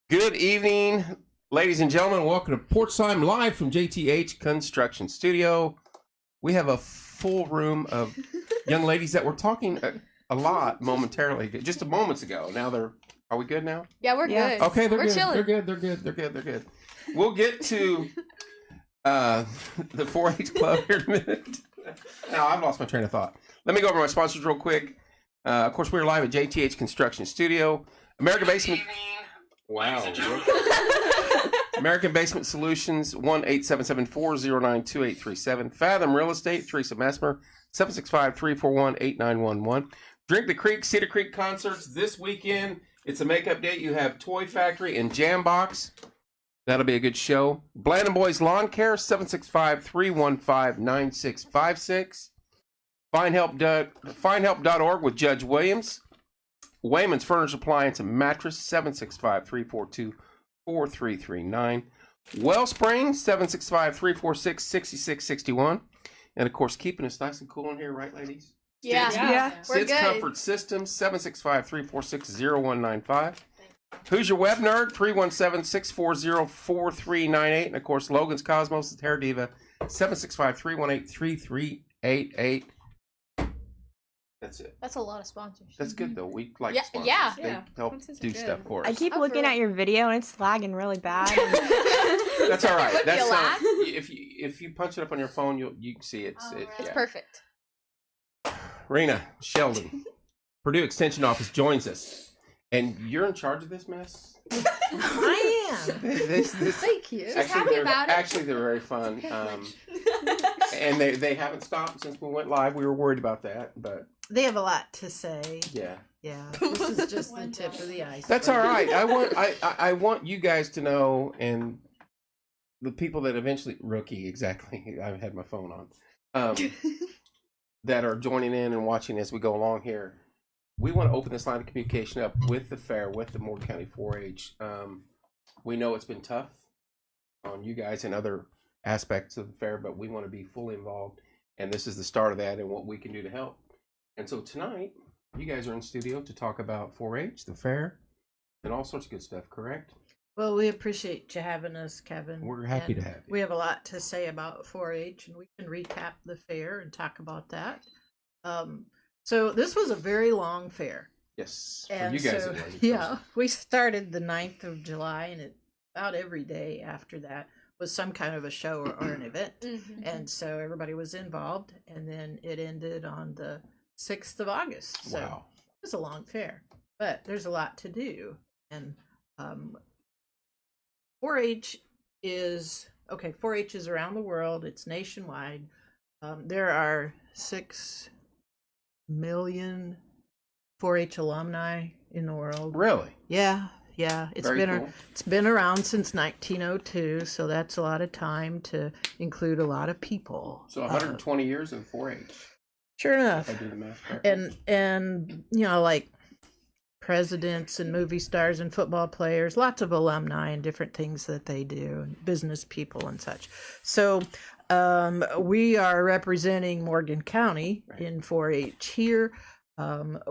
Good evening, ladies and gentlemen. Welcome to Porch Time live from JTH Construction Studio. We have a full room of young ladies that were talking a lot momentarily, just a moments ago. Now are we good now? Yeah, we're good. Okay, we're good. chilling. They're good. We'll get to the 4-H club here in a minute. Now, I've lost my train of thought. Let me go over my sponsors real quick. Of course, we're live at JTH Construction Studio. American Basement. Wow. American Basement Solutions, 1-877-409-2837. Fathom Real Estate, Teresa Messmer, 765-341-8911. Drink the Creek, Cedar Creek concerts this weekend. It's a makeup date. You have Toy Factory and Jambox. That'll be a good show. Bland & Boys Lawn Care, 765-315-9656. Finehelp.org with Judge Williams. Wayman's Furniture Appliance and Mattress, 765-342-4339. Wellspring, 765-346-6661. And, of course, keeping us nice and cool in here, right, ladies? Yeah. We're Sid's good. Comfort Systems, 765-346-0195. Who's Your Web Nerd? 317-640-4398. And, of course, Logan's Cosmos, the Hair Diva, 765-318-3388. That's it. That's a lot of sponsors. That's good, though. We like Yeah, sponsors. yeah. They help Sponsors are do good. stuff for us. I keep Oh, looking for at your video and it's lagging really bad. That's all right. Would be a That's lag? if you punch it up on your phone, you can see it. It's perfect. Rena Sheldon, Purdue Extension Office joins us, and you're in charge of this mess. I am. Thank you. She's happy they're, about it. Actually, they're very fun, and they haven't stopped since we went live. We were worried about that, but They have a lot to say. yeah, Yeah, this is just the tip of the iceberg. that's all right. I want you guys to know, and the people that eventually exactly. I had my phone on. That are joining in and watching as we go along here. We want to open this line of communication up with the fair, with the Morgan County 4-H. We know it's been tough on you guys and other aspects of the fair, but we want to be fully involved, and this is the start of that and what we can do to help. And so tonight, you guys are in studio to talk about 4-H, the fair, and all sorts of good stuff, correct? Well, we appreciate you having us, Kevin. We're happy And to have you. We have a lot to say about 4-H, and we can recap the fair and talk about that. So this was a very long fair. Yes, for And you guys so, it was. yeah, we started the 9th of July, and about every day after that was some kind of a show or an event. Mhm. And so everybody was involved, and then it ended on the 6th of August. So Wow. it was a long fair, but there's a lot to do. And 4-H is, 4-H is around the world, it's nationwide. There are 6 million 4-H alumni in the world. Really? Yeah. It's Very been cool. it's been around since 1902, so that's a lot of time to include a lot of people. So 120 years of 4-H. Sure If enough. I do the math correctly. And like presidents and movie stars and football players, lots of alumni and different things that they do, and business people and such. So we are representing Morgan County in 4-H here.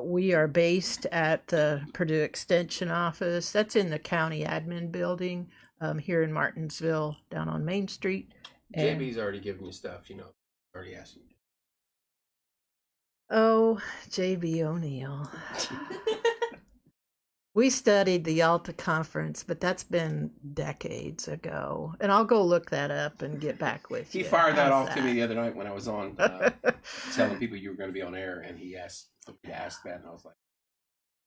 We are based at the Purdue Extension Office. That's in the county admin building here in Martinsville, down on Main Street. And- JB's already given you stuff, already asked you. Oh, JB O'Neill. We studied the Yalta Conference, but that's been decades ago. And I'll go look that up and get back with He you. fired that How's off to me the other night when I was on telling people you were going to be on air, and he asked me to ask that, and I was like,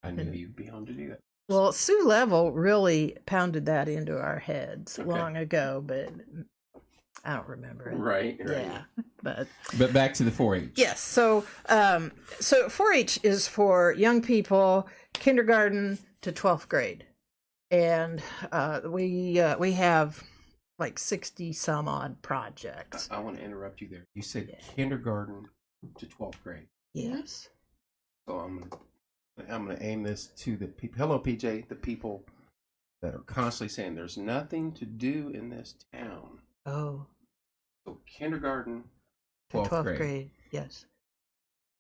I knew you'd be on to do that. Well, Sue Level really pounded that into our heads Okay. long ago, but I don't remember it. Right. Yeah, but But back to the 4-H. yes. So 4-H is for young people, kindergarten to 12th grade, and we have like 60 some odd projects. I want to interrupt you there. You said kindergarten to 12th grade. Yes. So I'm gonna aim this to the people. Hello, PJ. The people that are constantly saying there's nothing to do in this town. Oh, So kindergarten, to 12th, grade. Yes.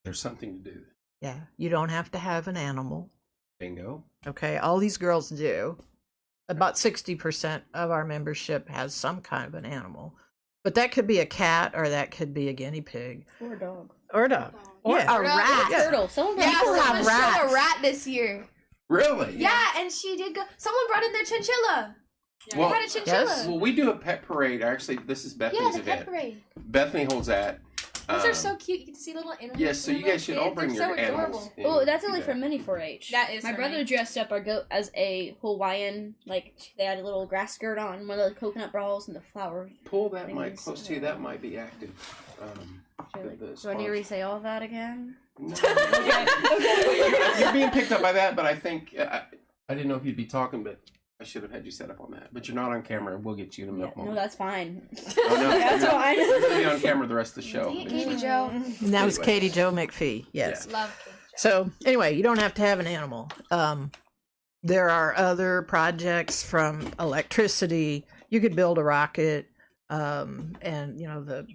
There's something to do. Yeah. You don't have to have an animal. Bingo. Okay. All these girls do. About 60% of our membership has some kind of an animal. But that could be a cat, or that could be a guinea pig. Or a dog. Or a dog. Or Yeah. a rat. Yeah. Turtle. Someone brought People have someone showed rats. a rat this year. Really? Yeah, and she did go. Someone brought in their chinchilla. Well, They brought a chinchilla. yes. well, we do a pet parade. Actually, this is Yeah, Bethany's the event. pet parade. Bethany holds that. Those are so cute. You get to see little animals. Yes, so you guys should all bring your animals. in Oh, that's to only that. for mini 4-H. That is my for brother me. dressed up our goat as a Hawaiian, like they had a little grass skirt on, one of the coconut brawls and the flower. Pull that mic Fingers. close to you. That might be active. Do The I need to sponsor. re-say all that again? No. You're being picked up by that, but I think I didn't know if you'd be talking, but I should have had you set up on that. But you're not on camera. We'll get you in a Yeah, minute. no, that's fine. Oh, no, That's you're, fine. You're going to be on camera the rest of the show. Dang it, Katie Joe. And that was Anyway. Katie Jo McPhee. Yes. Love Katie Joe. So anyway, you don't have to have an animal. There are other projects from electricity. You could build a rocket, and the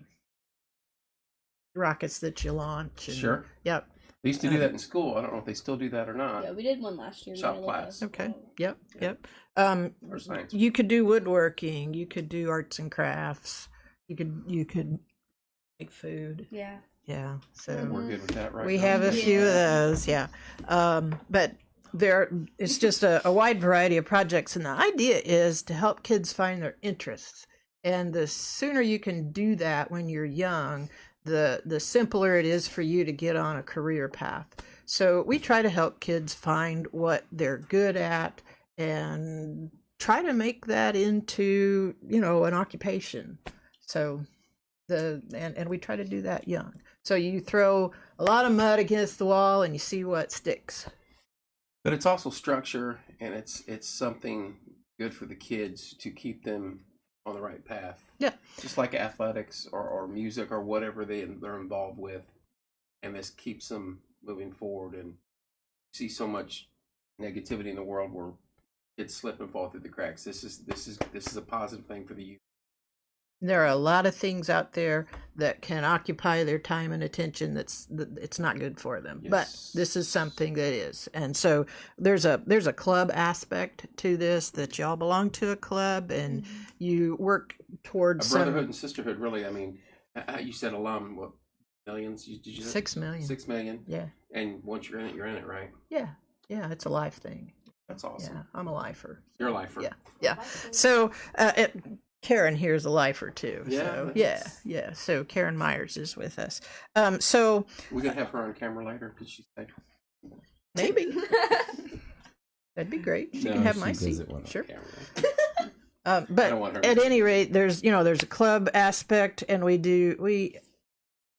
rockets that you launch. And, Sure. Yep. They used to do that in school. I don't know if they still do that or not. Yeah, we did one last year. We Shop did like class. Okay. Yep. Yep. Or science. You could do woodworking. You could do arts and crafts. You could make food. Yeah. Yeah. So We're good with that, right? we have a few of those. Yeah. But it's just a wide variety of projects, and the idea is to help kids find their interests. And the sooner you can do that when you're young, the simpler it is for you to get on a career path. So we try to help kids find what they're good at and try to make that into, an occupation. So and we try to do that young. So you throw a lot of mud against the wall and you see what sticks. But it's also structure, and it's something good for the kids to keep them on the right path. Yeah. Just like athletics or music or whatever they're involved with, and this keeps them moving forward. And you see so much negativity in the world where kids slip and fall through the cracks. This is a positive thing for the youth. There are a lot of things out there that can occupy their time and attention it's not good for them. Yes. But this is something that is. And so there's a club aspect to this, that y'all belong to a club and you work towards A brotherhood and sisterhood, really. I mean, you said alum, what, millions? Did you say? 6 million. 6 million? Yeah. And once you're in it, right? Yeah. Yeah, it's a life thing. That's awesome. Yeah, I'm a lifer. You're a lifer. Yeah. Yeah. So Karen here is a lifer too. Yeah, So, nice. yeah. So Karen Myers is with us. So We're going to have her on camera later. Could she say? maybe that'd be great. She No, can have she my seat. doesn't want Sure. camera. But don't want her. at any rate, there's a club aspect, and we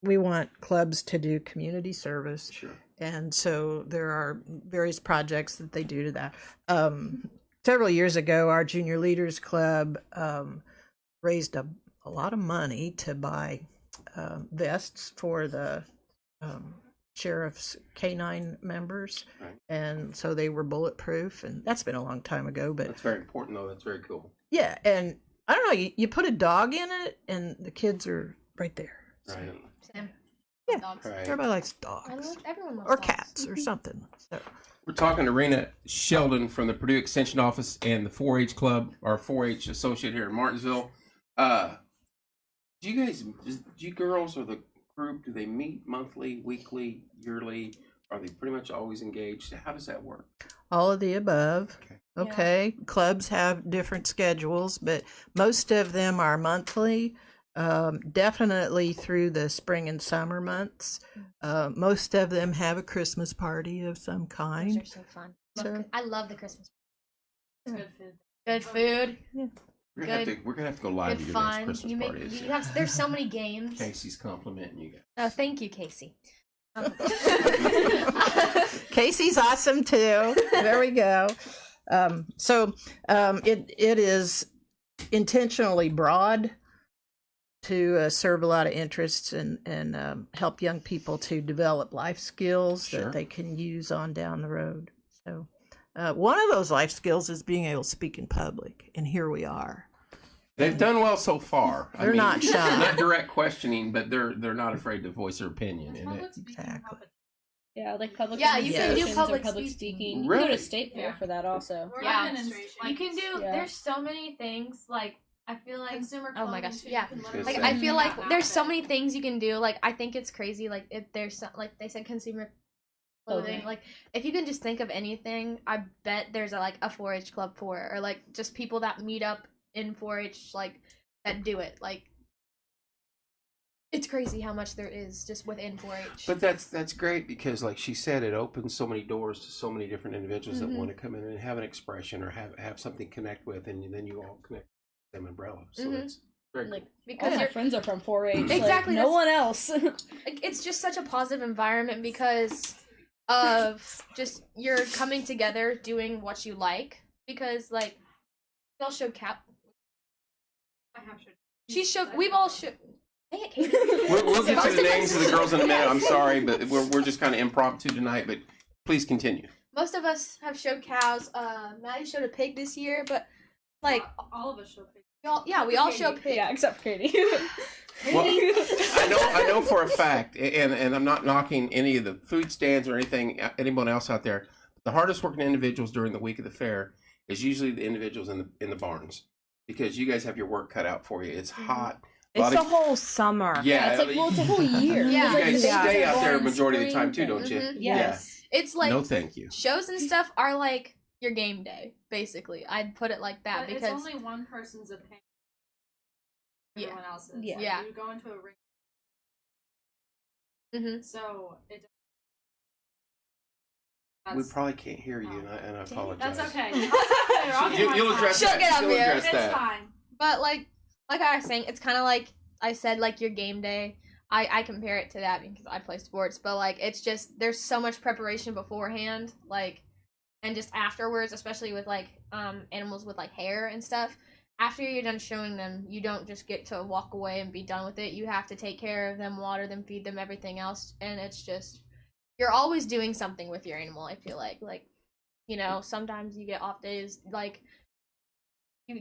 want clubs to do community service, Sure. and so there are various projects that they do to that. Several years ago, our Junior Leaders Club raised a lot of money to buy vests for the sheriff's canine members, Right. and so they were bulletproof, and that's been a long time ago, but That's very important, though. That's very cool. yeah, and I don't know, you put a dog in it and the kids are right there. So, Right. Sam. Yeah. Dogs. Right. everybody likes dogs Everyone loves or dogs. cats or something. So We're talking to Rena Sheldon from the Purdue Extension Office and the 4-H Club, our 4-H associate here in Martinsville. Do you girls or the group, do they meet monthly, weekly, yearly? Are they pretty much always engaged? How does that work? all of the above. Okay. Okay. Clubs have different schedules, but most of them are monthly. Definitely through the spring and summer months. Most of them have a Christmas party of some Those kind. are so fun. So- I love the Christmas. Yeah. Good food. We're gonna have to go live Good to your guys' fun. Christmas You make. parties. You have. There's so many games. Casey's complimenting you guys. Oh, thank you, Casey. Casey's awesome too. There we go. It is intentionally broad to serve a lot of interests and help young people to develop life skills Sure. that they can use on down the road. So one of those life skills is being able to speak in public, and here we are. They've done well so far. They're not shy. Not direct questioning, but they're not afraid to voice their opinion. And Exactly. Yeah, like public. Yeah, you can do demonstrations or public speaking. You can Really? go to state fair for that also. Or Yeah. demonstration. You can do. Yeah. There's so many things. Like I feel like Consumer Oh my clothing, gosh, too. yeah. You can Like, learn Like Same. I feel like about there's so outfit. many things you can do. Like I think it's crazy. Like if there's some, like they said, consumer clothing. Clothing. Like if you can just think of anything, I bet there's like a 4-H club for it, or like just people that meet up in 4-H like that do it. Like it's crazy how much there is just within 4-H. But that's great because, like she said, it opens so many doors to so many different individuals that Mhm. want to come in and have an expression or have something connect with, and then you all connect with the same umbrella. So Mhm. it's very Like cool. all because my you're friends are from 4-H. Exactly, Like, no that's- one else. like it's just such a positive environment because of just you're coming together doing what you like. Because like we all showed cap. I have showed. She showed. We've all showed. Dang it, Katie. We'll get to the names of the girls in a minute. I'm sorry, but we're just kind of impromptu tonight. But please continue. Most of us have showed cows. Maddie showed a pig this year, but like All of us show pictures. we all show pig. yeah, except for Katie. Well, I know for a fact, and I'm not knocking any of the food stands or anyone else out there. The hardest working individuals during the week of the fair is usually the individuals in the barns, because you guys have your work cut out for you. It's hot. A It's lot the of- whole summer. Yeah, it's like, well, it's a whole year. Yeah. you guys Yeah. stay out there Barn, majority of the time too, spring, don't you? Mhm. Yes. It's like No, thank you. shows and stuff are like your game day, basically. I'd put it like that But because it's only one person's opinion. Yeah. Everyone else's. Yeah. Like, Yeah. You go into a ring. Mhm. So it. We probably can't hear you, and I apologize. That's okay. That's okay. You'll address She'll that. get up You'll here. address It's that. fine. But like I was saying, it's kind of like I said, like your game day. I compare it to that because I play sports, but like it's just there's so much preparation beforehand, like, and just afterwards, especially with like animals with like hair and stuff. After you're done showing them, you don't just get to walk away and be done with it. You have to take care of them, water them, feed them, everything else, and it's just you're always doing something with your animal. I feel like sometimes you get off days, like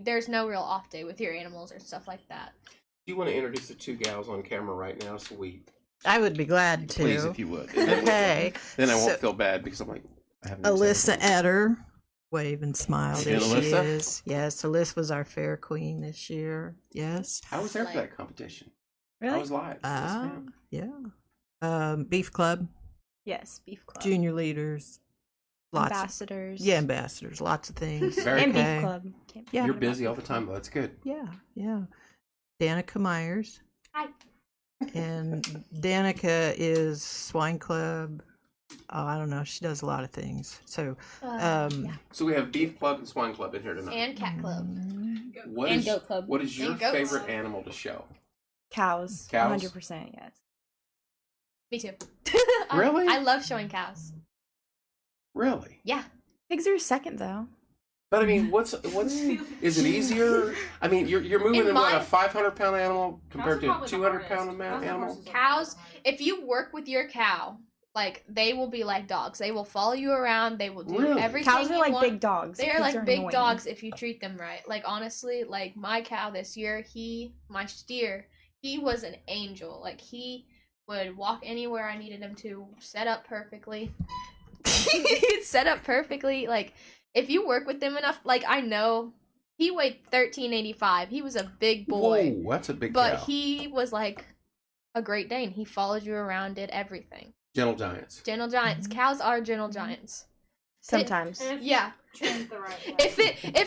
there's no real off day with your animals or stuff like that. Do you want to introduce the two gals on camera right now, so I would be glad to. please, if you would. And then Okay. Then I won't So- feel bad because I'm like, I haven't even Alyssa said it. Etter, wave and smile. And There she Alyssa? is. Yes, Alyssa was our fair queen this year. Yes. I was there for that competition. I Really? was live. Yes, Ah, ma'am. yeah. Beef Club, Yes, Beef Club. junior leaders, lots. Ambassadors. Yeah, ambassadors, lots of things. Very And cool. Beef Club. Can't Yeah. You're forget about busy all the Beef time, Club. but that's good. Yeah. Danica Myers. Hi. And Danica is Swine Club. Oh, I don't know. She does a lot of things. So, Yeah. So we have Beef Club and Swine Club in here tonight. And cat club. What And is- Goat Club. What is your And goats. favorite animal to show? Cows. Cows? 100%, yes. Me too. Really? I love showing cows. Really? Yeah. Pigs are second, though. But I mean, what's is it easier? I mean, you're moving In in what, my- a 500-pound animal compared Cows are to probably the 200-pound hardest. animal? Cows and horses are Cows, the hardest. if you work with your cow, like they will be like dogs. They will follow you around. They will do Really? everything. Cows are you like want. big dogs. They are Pigs like big annoying. dogs if you treat them right. Like honestly, like my cow this year, my steer, he was an angel. Like he would walk anywhere I needed him to, set up perfectly. He'd set up perfectly. Like if you work with him enough, like I know he weighed 1385. He was a big boy. Whoa, that's a big But cow. he was like a Great Dane. He followed you around, did everything. Gentle giants. Gentle giants. Cows are gentle giants. Sometimes. And if Yeah. trained the right way. If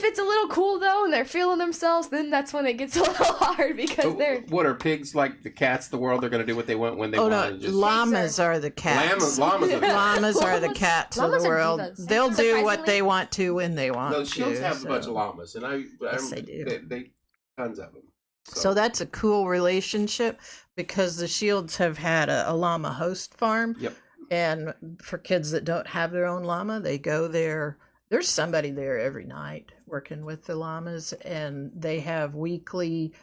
it's a little cool though and they're feeling themselves, then that's when it gets a little hard because But they're what are pigs like the cats of the world? They're going to do what they want when they Oh, want. no. and just- Llamas are the cats. Llamas are the cats. Llamas are the Llamas- cats of llamas the are world. divas. They'll do what Surprisingly- they want to when they want Those shields to. have a bunch of so. llamas, and I Yes, they do. They tons of them. So that's a cool relationship because the Shields have had a llama host farm. Yep. And for kids that don't have their own llama, they go there. There's somebody there every night working with the llamas, and they have weekly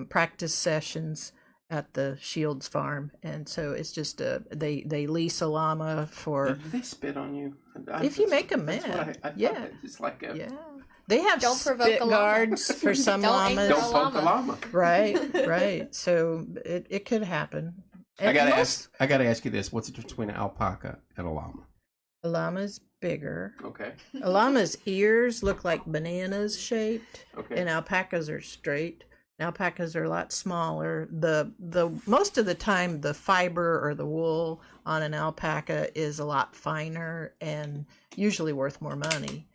practice sessions at the Shields farm. And so it's just they lease a llama for Do they spit on you? if you make them That's what mad. I thought Yeah. that it's like a, Yeah. They have Don't provoke spit a llama. guards for some Don't anger llamas. don't poke a llama. Right. So it could happen. I gotta most- ask you this: what's the difference between an alpaca and a llama? A llama's bigger. Okay. A llama's ears look like bananas shaped, Okay. and alpacas are straight. Alpacas are a lot smaller. The most of the time, the fiber or the wool on an alpaca is a lot finer and usually worth more money.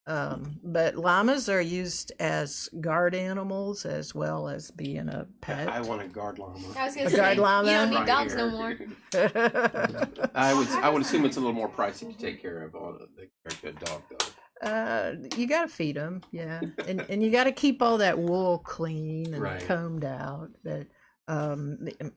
But llamas are used as guard animals as well as being a pet. I want a guard llama. I was gonna A say, guard llama? you don't need Right dogs here. no more. I would assume it's a little more pricey to take care of. They're a good dog though. You got to feed them, yeah, and you got to keep all that wool clean and Right. combed out. But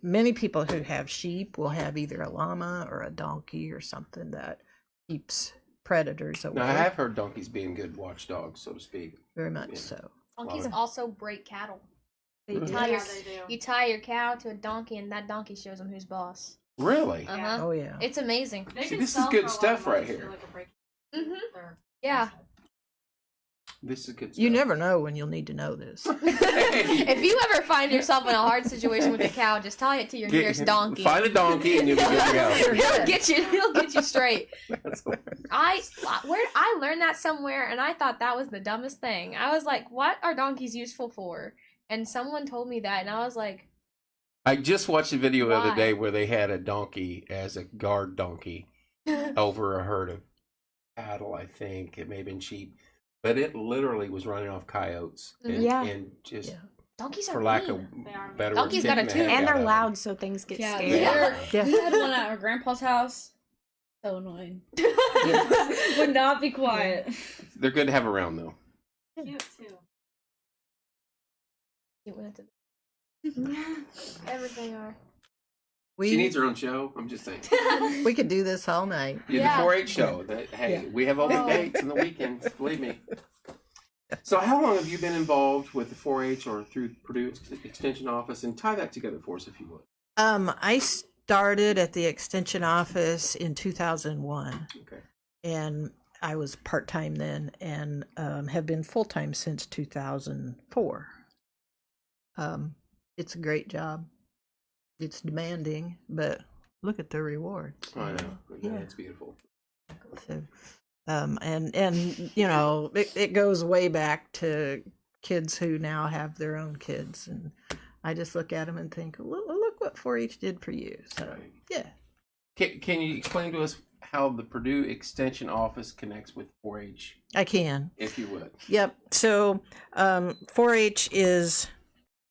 many people who have sheep will have either a llama or a donkey or something that keeps predators away. Now I have heard donkeys being good watchdogs, so to speak. Very much Yeah. so. Donkeys Wow. also break cattle. They Really? do. Tie your, Yeah, they do. you tie your cow to a donkey, and that donkey shows them who's boss. Really? Uh Yeah. huh. Oh yeah. It's amazing. They See, can this is sell good for a lot stuff of money right to do, here. like, a break- Mhm. their- Yeah. This is good stuff. You never know when you'll need to know this. If you ever find yourself in a hard situation with a cow, just tie it to your nearest donkey. Find a donkey and you'll be good to go. He'll get you. He'll get you straight. That's hilarious. I learned that somewhere, and I thought that was the dumbest thing. I was like, "What are donkeys useful for?" And someone told me that, and I was like, I just watched a video the other Why? day where they had a donkey as a guard donkey over a herd of cattle, I think. It may have been sheep. But it literally was running off coyotes. And, Yeah. and just, Yeah. "Donkeys are for lack mean." of They are. better Donkeys words, got a kicking the tooth. heck And out they're of loud, so things get Yeah, scared. Yeah. We had one at our grandpa's house. So annoying. Would not be quiet. them. They're good to have around, though. Cute too. Everything are. She We needs her own show. I'm just saying. we could do this all night. Yeah, the 4-H show. That, hey, Yeah. we have open Oh. dates on the weekends. Believe me. So, how long have you been involved with the 4-H or through Purdue Extension Office? And tie that together for us, if you would. I started at the extension office in 2001. Okay. And I was part time then, and have been full time since 2004. It's a great job. It's demanding, but look at the rewards. I know. Yeah. It's beautiful. So, and you know, it goes way back to kids who now have their own kids, and I just look at them and think, look what 4-H did for you. So Right. yeah. Can you explain to us how the Purdue Extension Office connects with 4-H, I can. if you would? Yep. So 4-H is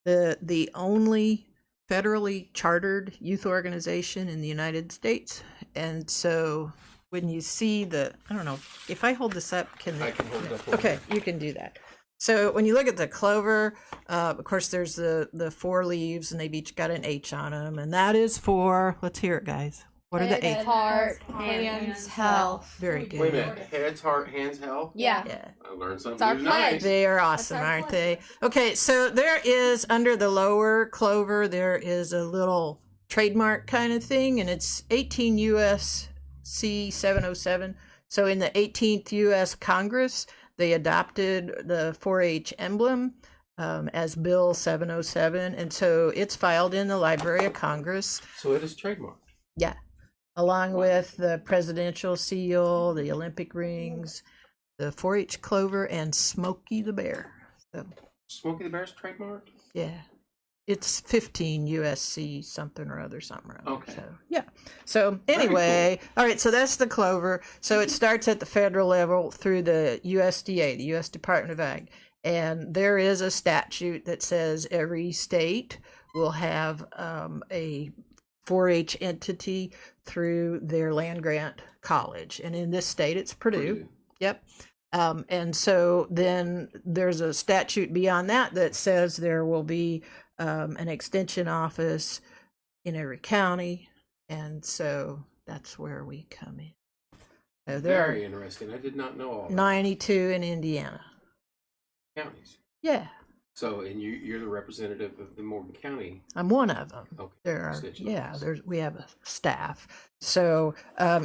the only federally chartered youth organization in the United States, and so when you see I don't know if I hold this up, can I can hold it up. Okay, you can do that. So when you look at the clover, of course, there's the 4 leaves, and they've each got an H on them, and that is for. Let's hear it, guys. What are the Head, H? heart, Hands, hands, health. health. Very good. Wait a minute. Heads, heart, hands, health? Yeah. Yeah. I learned something It's our new pledge. tonight. They are awesome, our aren't pledge. they? Okay, so there is under the lower clover, there is a little trademark kind of thing, and it's 18 U.S.C. 707. So in the 18th U.S. Congress, they adopted the 4-H emblem as Bill 707, and so it's filed in the Library of Congress. So it is trademarked. Yeah, along with the presidential seal, the Olympic rings, the 4-H clover, and Smokey the Bear. So, Smokey the Bear's trademarked? yeah, it's 15 USC something or other. Okay. So, yeah. So Very anyway, all right. So that's the clover. So it starts at the federal level through the USDA, the U.S. Department of Ag, and there is a statute that says every state will have a 4-H entity through their land grant college, and in this state, it's Purdue. Yep. And so then there's a statute beyond that says there will be an extension office in every county, and so that's where we come in. So there Very are interesting. I did not know all that. 92 in Indiana. counties. Yeah, So, and you're the representative of the Morgan County. I'm one of them. Okay. There are, Extension yeah, office. we have a staff. So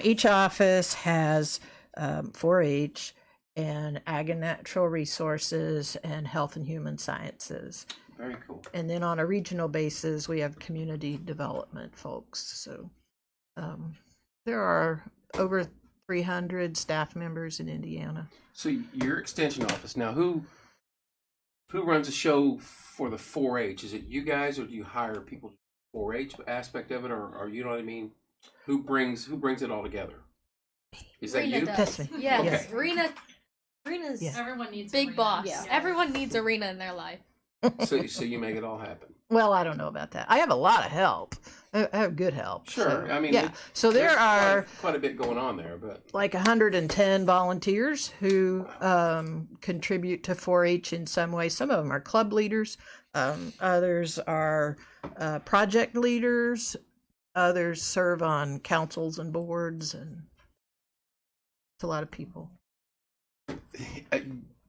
each office has 4-H and Ag and Natural Resources and Health and Human Sciences. Very cool. And then on a regional basis, we have community development folks. So there are over 300 staff members in Indiana. So your extension office now, who runs a show for the 4-H? Is it you guys, or do you hire people for 4-H aspect of it, or you know what I mean? Who brings it all together? Is that Rena you? does. That's me. Yes, Okay. Rena's Yeah. Everyone needs a big Rena. boss. Yeah. Everyone needs a Rena in their life. So you make it all happen. Well, I don't know about that. I have a lot of help. I have good help. Sure. So, I mean, yeah. So there there's are quite a bit going on there, but like 110 volunteers who contribute to 4-H in some way. Some of them are club leaders. Others are project leaders. Others serve on councils and boards, and it's a lot of people.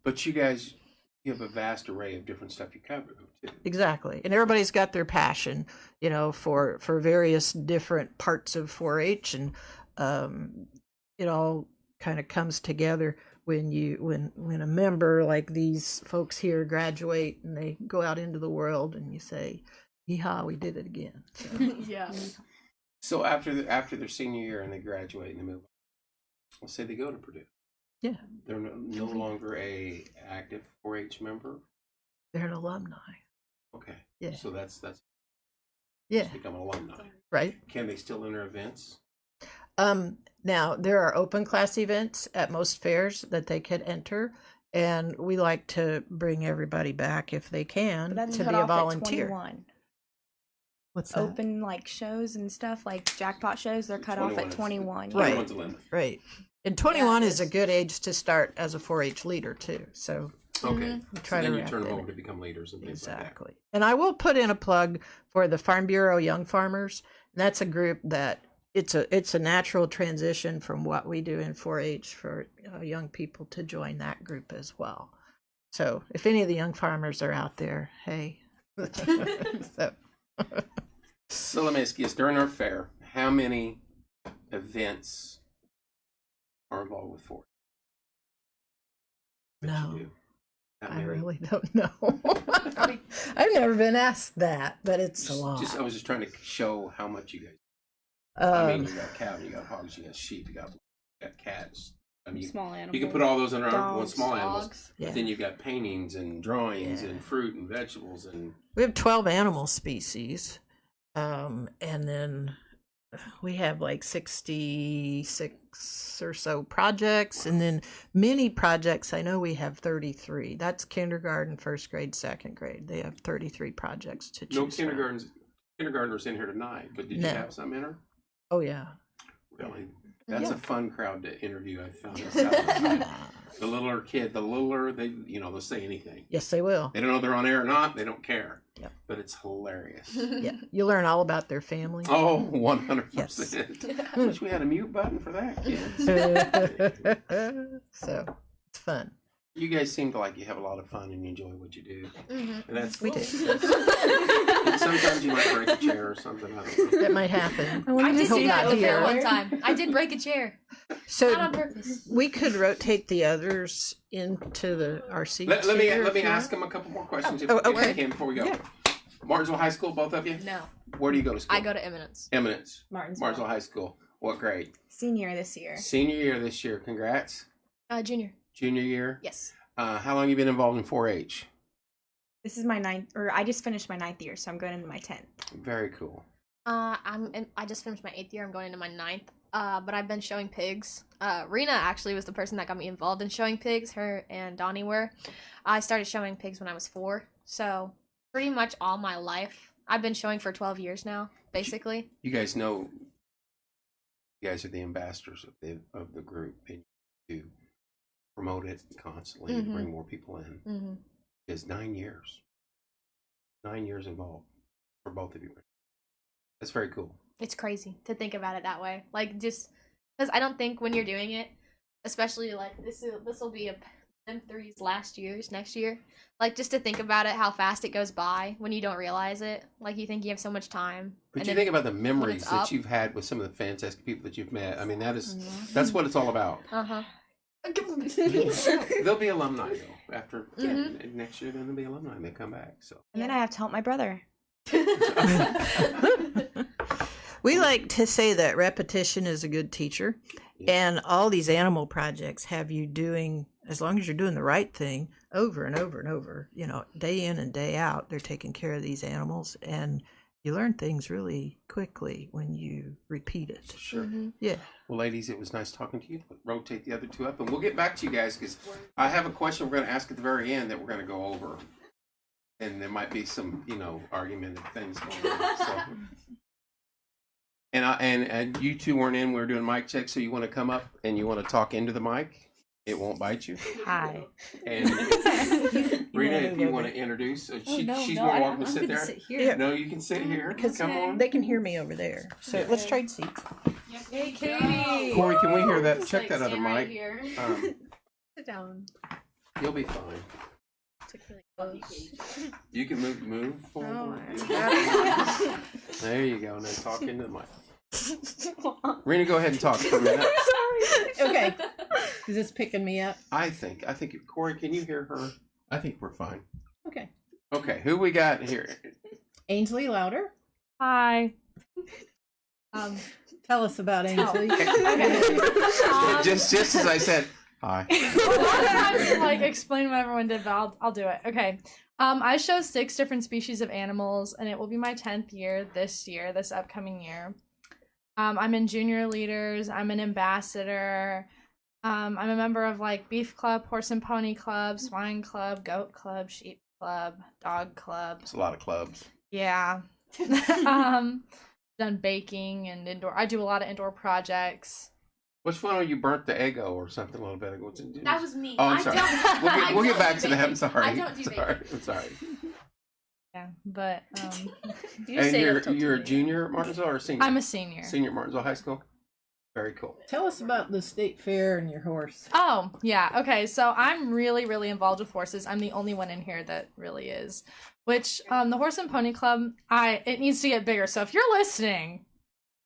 but you guys, you have a vast array of different stuff you cover too. Exactly. And everybody's got their passion, for various different parts of 4-H, and it all kind of comes together when a member like these folks here graduate and they go out into the world, and you say, "Yeehaw, we did it again." So, Yeah. So after their senior year and they graduate and they move on, let's say they go to Purdue. yeah, They're no longer a active 4-H member. they're an alumni. Okay. Yeah. So that's Yeah, become an alumni. right. Can they still enter events? Now there are open class events at most fairs that they could enter, and we like to bring everybody back if they can But that's to cut be a off at volunteer. 21. What's that? Open like shows and stuff like jackpot shows, they're cut off 21 at is- 21. Right. 21's the limit. Right. And 21 Yeah, is a it's- good age to start as a 4-H leader too. So Okay. we try then to you wrap turn them that over in. to become leaders and things Exactly. And I will put in a plug for the Farm Bureau Young Farmers. That's a group that it's a natural transition from what we do in 4-H for young people to join that group as well. So if any of the young farmers are out there, hey. So, like that. So let me ask you this: during our fair, how many events are involved with 4-H? That you No. do? How I many? really don't know. I've never been asked that, but it's a lot. I was just trying to show how much you guys. I mean, Um, you got cow, you got hogs, you got sheep, you got cats. I mean, Small animals. you can put all those under one Dogs, small animals. Dogs. yeah. But then you've got paintings and drawings Yeah. and fruit and vegetables and We have 12 animal species. And then we have like 66 or so projects. And then mini projects, I know we have 33. That's kindergarten, first grade, second grade. They have 33 projects to choose no from. kindergartners in here tonight. But did No. you have some in her? Oh, yeah. Really? That's Yeah. a fun crowd to interview. I found this out. The littler kid, they they'll say anything. Yes, they will. They don't know if they're on air or not. They don't care. Yep. But it's hilarious. Yeah. You learn all about their family. Oh, 100%. Wish we had a mute button for that, kids. So it's fun. You guys seem to like you have a lot of fun and you enjoy what you do. Mhm. And that's We do. And sometimes you might break a chair or something. I don't know. That might happen. I did hope do that not at the fair here. one time. I did break a chair. So Not on purpose. we could rotate the others into our seats. Let me here let if me you ask want. them a couple more questions Oh, if okay. I can before we go. Yeah. Martinsville High School, both of you? No. Where do you go to school? I go to Eminence. Eminence. Martinsville. High School. What grade? Senior this year. Senior year this year. Congrats. Junior. Junior year. Yes. How long you been involved in 4-H? This is my 9th, or I just finished my 9th year, so I'm going into my 10th. Very cool. I just finished my 8th year. I'm going into my 9th. But I've been showing pigs. Rena actually was the person that got me involved in showing pigs. Her and Donnie were. I started showing pigs when I was 4. So pretty much all my life. I've been showing for 12 years now, basically. You guys know. You guys are the ambassadors of the group, and you promote it constantly to Mhm. bring more people in. Mm-hmm. It's 9 years. 9 years involved for both of you. That's very cool. It's crazy to think about it that way. Like, just because I don't think when you're doing it, especially like this will be M3's last year's next year. Like, just to think about it, how fast it goes by when you don't realize it. Like, you think you have so much time. But and you then- think about the memories it's that up- you've had with some of the fantastic people that you've met. I mean, Mm-hmm. that's what it's all about. Uh-huh. They'll be alumni though after Mhm. next year. Then they'll be alumni and they come back. So And then I have to help my brother. We like to say that repetition is a good teacher. Yeah. And all these animal projects have you doing, as long as you're doing the right thing over and over and over, day in and day out, they're taking care of these animals. And you learn things really quickly when you repeat it. sure. Mhm. Yeah. Well, ladies, it was nice talking to you. Rotate the other two up, and we'll get back to you guys because I have a question we're going to ask at the very end that we're going to go over, and there might be some, argumentative things going on. So. And you two weren't in. We were doing mic checks, so you want to come up and you want to talk into the mic. It won't bite you. Hi. And Rena, if you want to introduce, she's more welcome to sit there. Yeah. No, you can sit here. Because Come on. they can hear me over there. So let's trade seats. Hey, Katie. Corey, can we hear that? Just, Check that other stand right mic. here. Sit down. You'll be fine. You can move forward. my There you go. Now talk into the mic. Rena, go ahead and talk for a minute. Okay. Is this picking me up? I think Corey, can you hear her? I think we're fine. Okay. Okay, who we got here? Ainsley Louder. Hi. Tell us about Ainsley. Just as I said, hi. Like explain what everyone did, but I'll do it. Okay. I show 6 different species of animals, and it will be my 10th year, this upcoming year. I'm in junior leaders. I'm an ambassador. I'm a member of beef club, horse and pony club, swine club, goat club, sheep club, dog club. It's a lot of clubs. Yeah. Done baking and indoor. I do a lot of indoor projects. Which one are you burnt the Eggo or something a little bit ago? That was me. Oh, I'm I sorry. don't- We'll I get don't back do to that. I'm baking. sorry. I don't do baking. I'm sorry. Yeah, but And you're a junior at Martinsville or a senior? I'm a senior. Senior at Martinsville High School. Very cool. Tell us about the state fair and your horse. Oh, yeah. Okay, so I'm really, really involved with horses. I'm the only one in here that really is. Which, the Horse and Pony Club, it needs to get bigger. So if you're listening,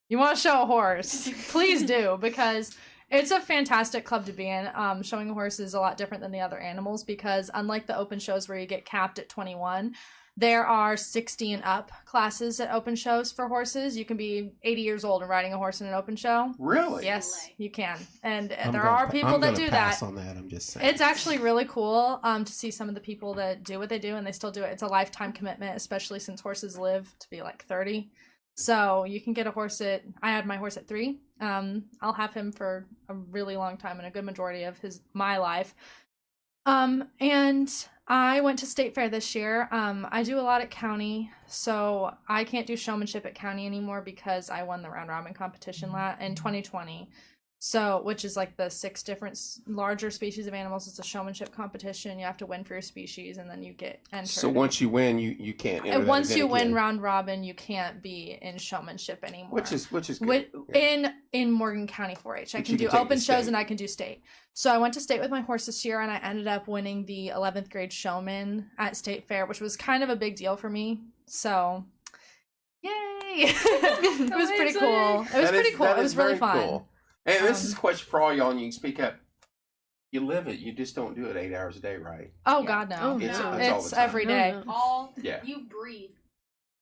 you want to show a horse, please do, because it's a fantastic club to be in. Showing a horse is a lot different than the other animals because unlike the open shows where you get capped at 21, there are 60 and up classes at open shows for horses. You can be 80 years old and riding a horse in an open show. Really? Yes, you can. And I'm there gonna are pa- people I'm that gonna do pass that. on that. I'm just saying. It's actually really cool to see some of the people that do what they do and they still do it. It's a lifetime commitment, especially since horses live to be 30. So you can get a horse I had my horse at 3. I'll have him for a really long time and a good majority of my life. And I went to state fair this year. I do a lot at county, so I can't do showmanship at county anymore because I won the round robin competition in 2020. So, which is the 6 different larger species of animals. It's a showmanship competition. You have to win for your species, and then you get entered. So once you win, you can't. Enter And that once you event win again. round robin, you can't be in showmanship anymore. which is good. In Morgan County 4-H, I But can you do can take open the shows state. and I can do state. So I went to state with my horse this year, and I ended up winning the 11th grade showman at state fair, which was kind of a big deal for me. So, yay! It was pretty cool. It was pretty cool. It was really fun. Cool. And this is a question for all y'all, and you can speak up. You live it. You just don't do it 8 hours a day, right? Oh Yeah. God, no! Oh, It's, no. it's all It's the time. every day. All Yeah. you breathe.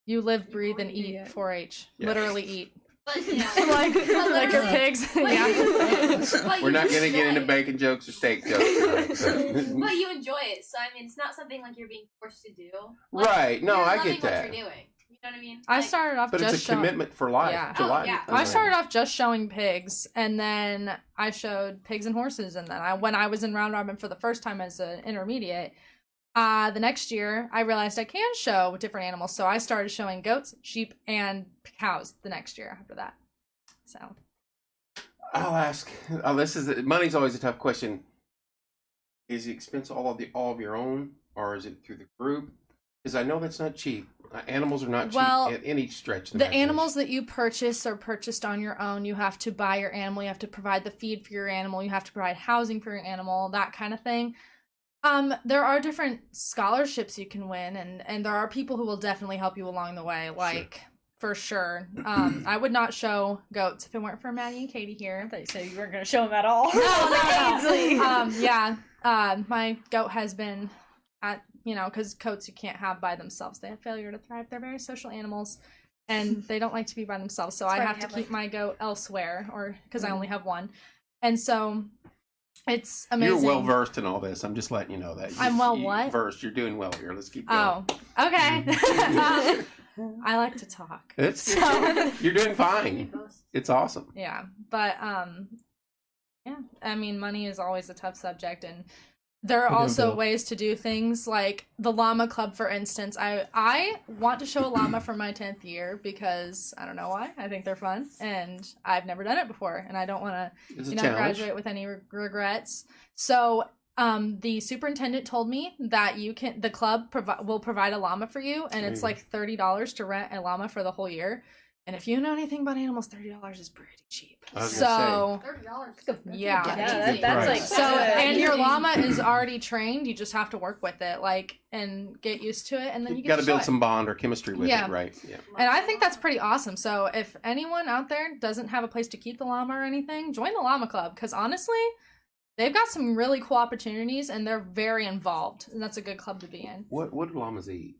You live, breathe, and breathe, eat yeah. 4-H. Yeah. Literally eat. But yeah, like your literally. pigs. But Yeah. but We're you not going to enjoy get into it. bacon jokes or steak jokes tonight. So. But you enjoy it, so I mean, it's not something you're being forced to do. Right. No, you're I loving get that. What you're doing. You know what I mean? I started off But just it's a showing. commitment for life. Yeah. To Oh, life. yeah. I started off just showing pigs, and then I showed pigs and horses, and then when I was in round robin for the first time as an intermediate, the next year I realized I can show different animals, so I started showing goats, sheep, and cows the next year after that. So I'll ask. Money's always a tough question. Is the expense all of your own, or is it through the group? Because I know that's not cheap. Animals are not cheap Well, at any stretch. of the imagination. animals that you purchase are purchased on your own. You have to buy your animal. You have to provide the feed for your animal. You have to provide housing for your animal, that kind of thing. There are different scholarships you can win, and there are people who will definitely help you along the way. Like for sure. I would not show goats if it weren't for Maggie and Katie here. I thought you said you weren't going to show them at all. Yeah. My goat has been at, because goats you can't have by themselves. They have failure to thrive. They're very social animals, and they don't like to be by themselves. So I have to keep my goat elsewhere, or because I only have one, and so it's amazing. You're well versed in all this. I'm just letting you know that. I'm what? Versed. You're doing well here. Let's keep going. Oh, okay. I like to talk. You're doing fine. It's awesome. Yeah, but yeah. I mean, money is always a tough subject, and there are also ways to do things like the Llama Club, for instance. I want to show a llama for my 10th year because I don't know why. I think they're fun, and I've never done it before, and I don't want to, graduate with any regrets. So, the superintendent told me that the club will provide a llama for you, and it's like $30 to rent a llama for the whole year. And if you know anything about animals, $30 is pretty cheap. So $30. yeah, that's like so. And your llama is already trained. You just have to work with it, and get used to it, and then you got to build it. some bond or chemistry with it, right? Yeah. And I think that's pretty awesome. So if anyone out there doesn't have a place to keep the llama or anything, join the Llama Club, because honestly, they've got some really cool opportunities, and they're very involved, and that's a good club to be in. What do llamas eat?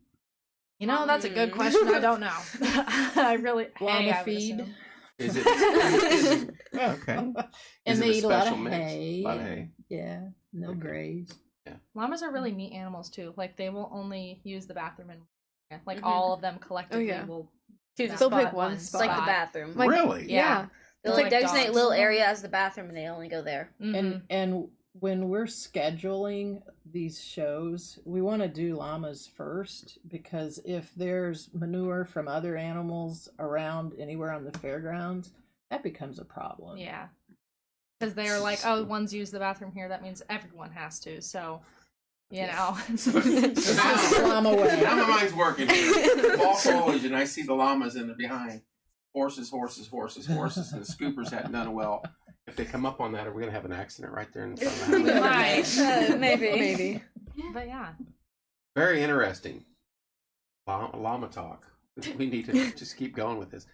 That's a good question. I don't know. I really llama feed. Is it? Okay. And they eat a lot of hay. Yeah, no graze. Yeah. Llamas are really neat animals too. Like they will only use the bathroom, and all of them collectively will. They'll pick one It's spot. like the bathroom. Really? Yeah. They'll It's like designate a dogs. little area as the bathroom, and they only go there. Mm-hmm. And when we're scheduling these shows, we want to do llamas first, because if there's manure from other animals around anywhere on the fairgrounds, that becomes a problem. Yeah. Because they are like, oh, one's used the bathroom here. That means everyone has to. So, Llama way. Now my mind's working here. Fall foliage, and I see the llamas in the behind. Horses, and the scoopers hadn't done well. If they come up on that, are we going to have an accident right there in front of the house? Maybe. But yeah. Very interesting. Llama talk. We need to just keep going with this.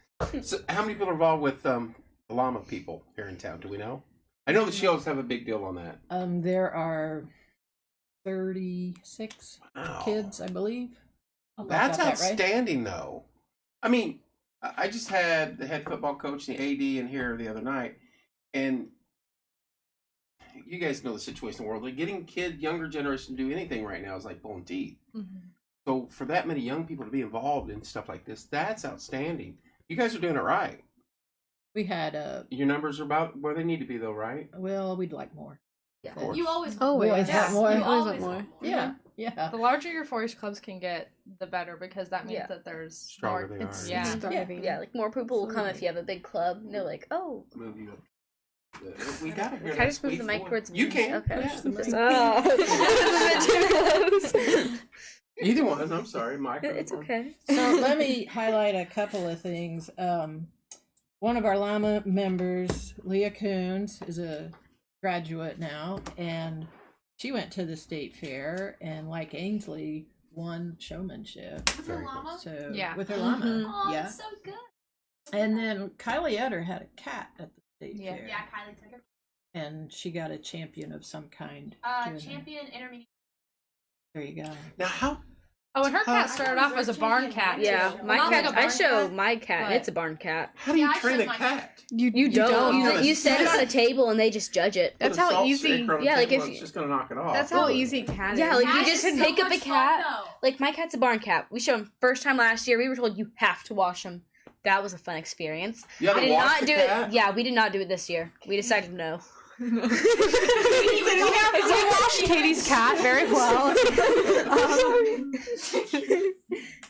So how many people are involved with the llama people here in town? Do we know? I know the Shields have a big deal on that. There are 36 kids, I believe. That's outstanding, though. I mean, I just had the head football coach and the AD in here the other night, and you guys know the situation in the world. Like getting younger generation to do anything right now is like pulling teeth. Mm-hmm. So for that many young people to be involved in stuff like this, that's outstanding. You guys are doing it right. We had your numbers are about where they need to be, though, right? Well, we'd like more. Of course. You always We always want more. You always want more. Yeah. The larger your 4-H clubs can get, the better, because that means that there's stronger more. they are. Yeah. Like more people will come if you have a big club. And they're like, oh. Move you up. We got it here. Can I just move the mic towards me? You can. Okay. Yeah. Either one. I'm sorry, Mike. It's okay. So let me highlight a couple of things. One of our llama members, Leah Coons, is a graduate now, and she went to the state fair, and like Ainsley, won showmanship. With her llama? So Yeah. with her llama, Oh, yeah. that's so good. And then Kylie Utter had a cat at the state fair. Yeah, Kylie took her. And she got a champion of some kind. doing that. Champion intermediate. There you go. Now, how? Oh, and her cat started off as a barn cat. Yeah, too. my Not cat. like a I barn show cat, my cat, and but- it's a barn cat. How do you Yeah, I train showed a my cat? You don't. Oh, You set it on a table, and they just judge it. That's Put a how salt easy- shaker on the yeah, like table, if it's you- just gonna knock it off. That's how easy cat is. Yeah, like Cat you just is so pick up a much cat. fun, though. Like my cat's a barn cat. We showed him first time last year. We were told you have to wash him. That was a fun experience. You had We to did wash not the do cat? it. Yeah, we did not do it this year. We decided no. We washed Katie's cat very well.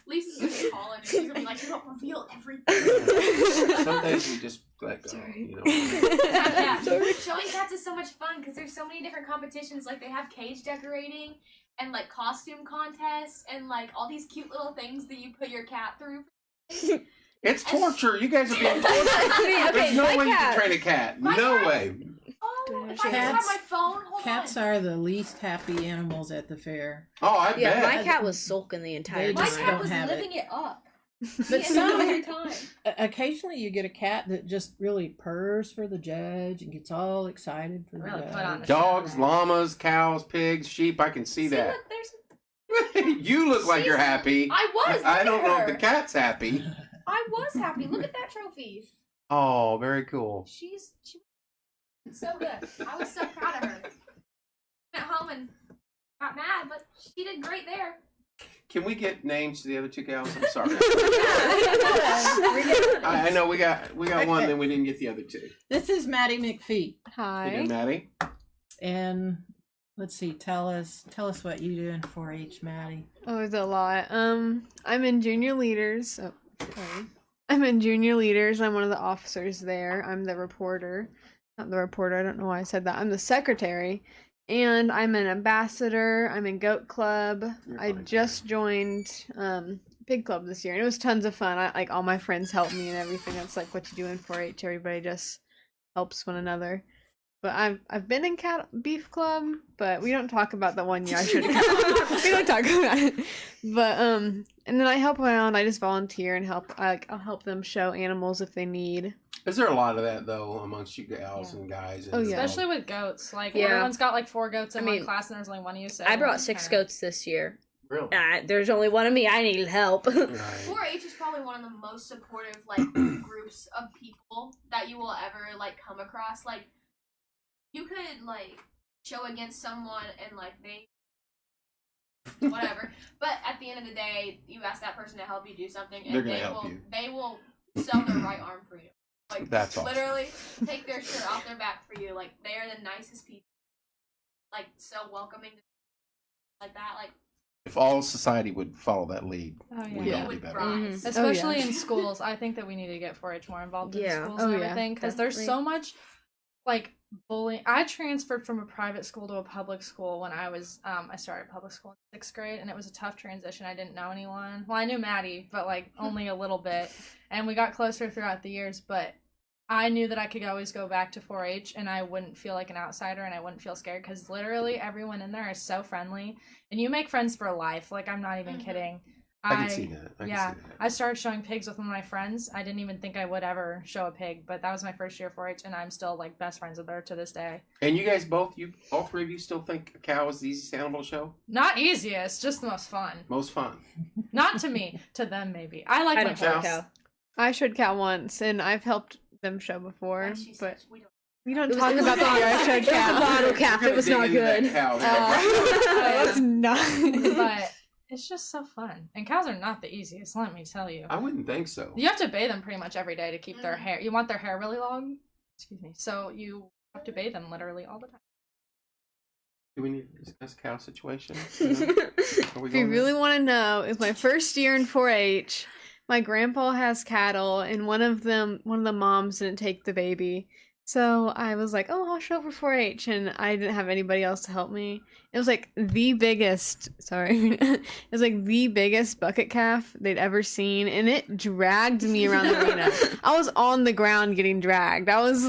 Lisa's gonna get call and she's gonna be like, you don't reveal everything. Some days we just let go. You know. Yeah. Showing cats is so much fun because there's so many different competitions. Like they have cage decorating and like costume contests and like all these cute little things that you put your cat through. It's torture. You guys are being tortured. Okay, There's no my way you cat- can train a cat. My No cat- way. Oh, if I just have my phone, hold Cats on. are the least happy animals at the fair. Oh, I Yeah, bet. my cat was sulking the entire They My just time. cat don't was have living it up. But some, every time. occasionally you get a cat that just really purrs for the judge and gets all excited for the Really judge. put on a Dogs, show. llamas, cows, pigs, sheep. I can see that. Look, there's You look like you're happy. I was. I look don't at know if her. the cat's happy. I was happy. Look at that trophy. Oh, very cool. She so good. I was so proud of her. Went home and got mad, but she did great there. Can we get names to the other two cows? I'm sorry. I know we got one, then we didn't get the other two. This is Maddie McPhee. Hey, Hi. Maddie. And let's see, tell us what you do in 4-H, Maddie. Oh, it's a lot. I'm in junior leaders. Oh, sorry. I'm in junior leaders. I'm one of the officers there. I'm the reporter. Not the reporter. I don't know why I said that. I'm the secretary. And I'm an ambassador. I'm in Goat Club. You're I fine, just joined Pig Club this year, and it was tons of fun. Like all my friends helped me and everything. That's like what you do in 4-H. Everybody just helps one another. But I've been in Beef Club, but we don't talk about the one year I should have. We don't talk about it. But and then I help around. I just volunteer and help. I'll help them show animals if they need. Is there a lot of that though amongst you gals and guys? And Oh, yeah. Especially with goats. Like, Yeah. everyone's got like 4 goats in I one mean, class, and there's only one of you. So I brought everyone's 6 kinda- goats this year. really. There's only one of me. I needed help. Right. 4-H is probably one of the most supportive groups of people that you will ever come across. Like, you could show against someone and they whatever, but at the end of the day, you ask that person to help you do something, and They're gonna help you. They will sell their right arm for you. That's awesome. Literally take their shirt off their back for you. They are the nicest people. So welcoming, like that. If all society would follow that lead, Oh, yeah. we'd Yeah. all be would better. rise. Mhm. Especially yeah. in schools. I think that we need to get 4-H more involved in Yeah. schools Oh, and yeah, everything, because there's so much bullying. I transferred from a private school to a public school when I started public school in 6th grade, and it was a tough transition. I didn't know anyone. Well, I knew Maddie, but only a little bit, and we got closer throughout the years. But I knew that I could always go back to 4-H, and I wouldn't feel like an outsider, and I wouldn't feel scared, because literally everyone in there is so friendly, and you make friends for life. I'm not even kidding. I can see that. I can see that. I started showing pigs with one of my friends. I didn't even think I would ever show a pig, but that was my first year 4-H, and I'm still best friends with her to this day. And you guys all 3 of you still think a cow is the easiest animal to show? Not easiest, just the most fun. Most fun. Not to me, to them maybe. I like I my don't show a cows. cow. I showed cow once, and I've helped them show before, And she but says, we don't. we don't It was- talk it was about a the year I bottle- showed it was a cow. bottle We're calf. gonna It was dig not into that good. cow. It's not. But it's just so fun. And cows are not the easiest, let me tell you. I wouldn't think so. You have to bathe them pretty much every day to keep their hair. You want their hair really long? Excuse me. So you have to bathe them literally all the time. Do we need to discuss cow situation? Are we If you going there? really want to know, it's my first year in 4-H. My grandpa has cattle, and one of the moms didn't take the baby. So I was like, oh, I'll show up for 4-H, and I didn't have anybody else to help me. It was the biggest, it was the biggest bucket calf they'd ever seen, and it dragged me around the arena. I was on the ground getting dragged. I was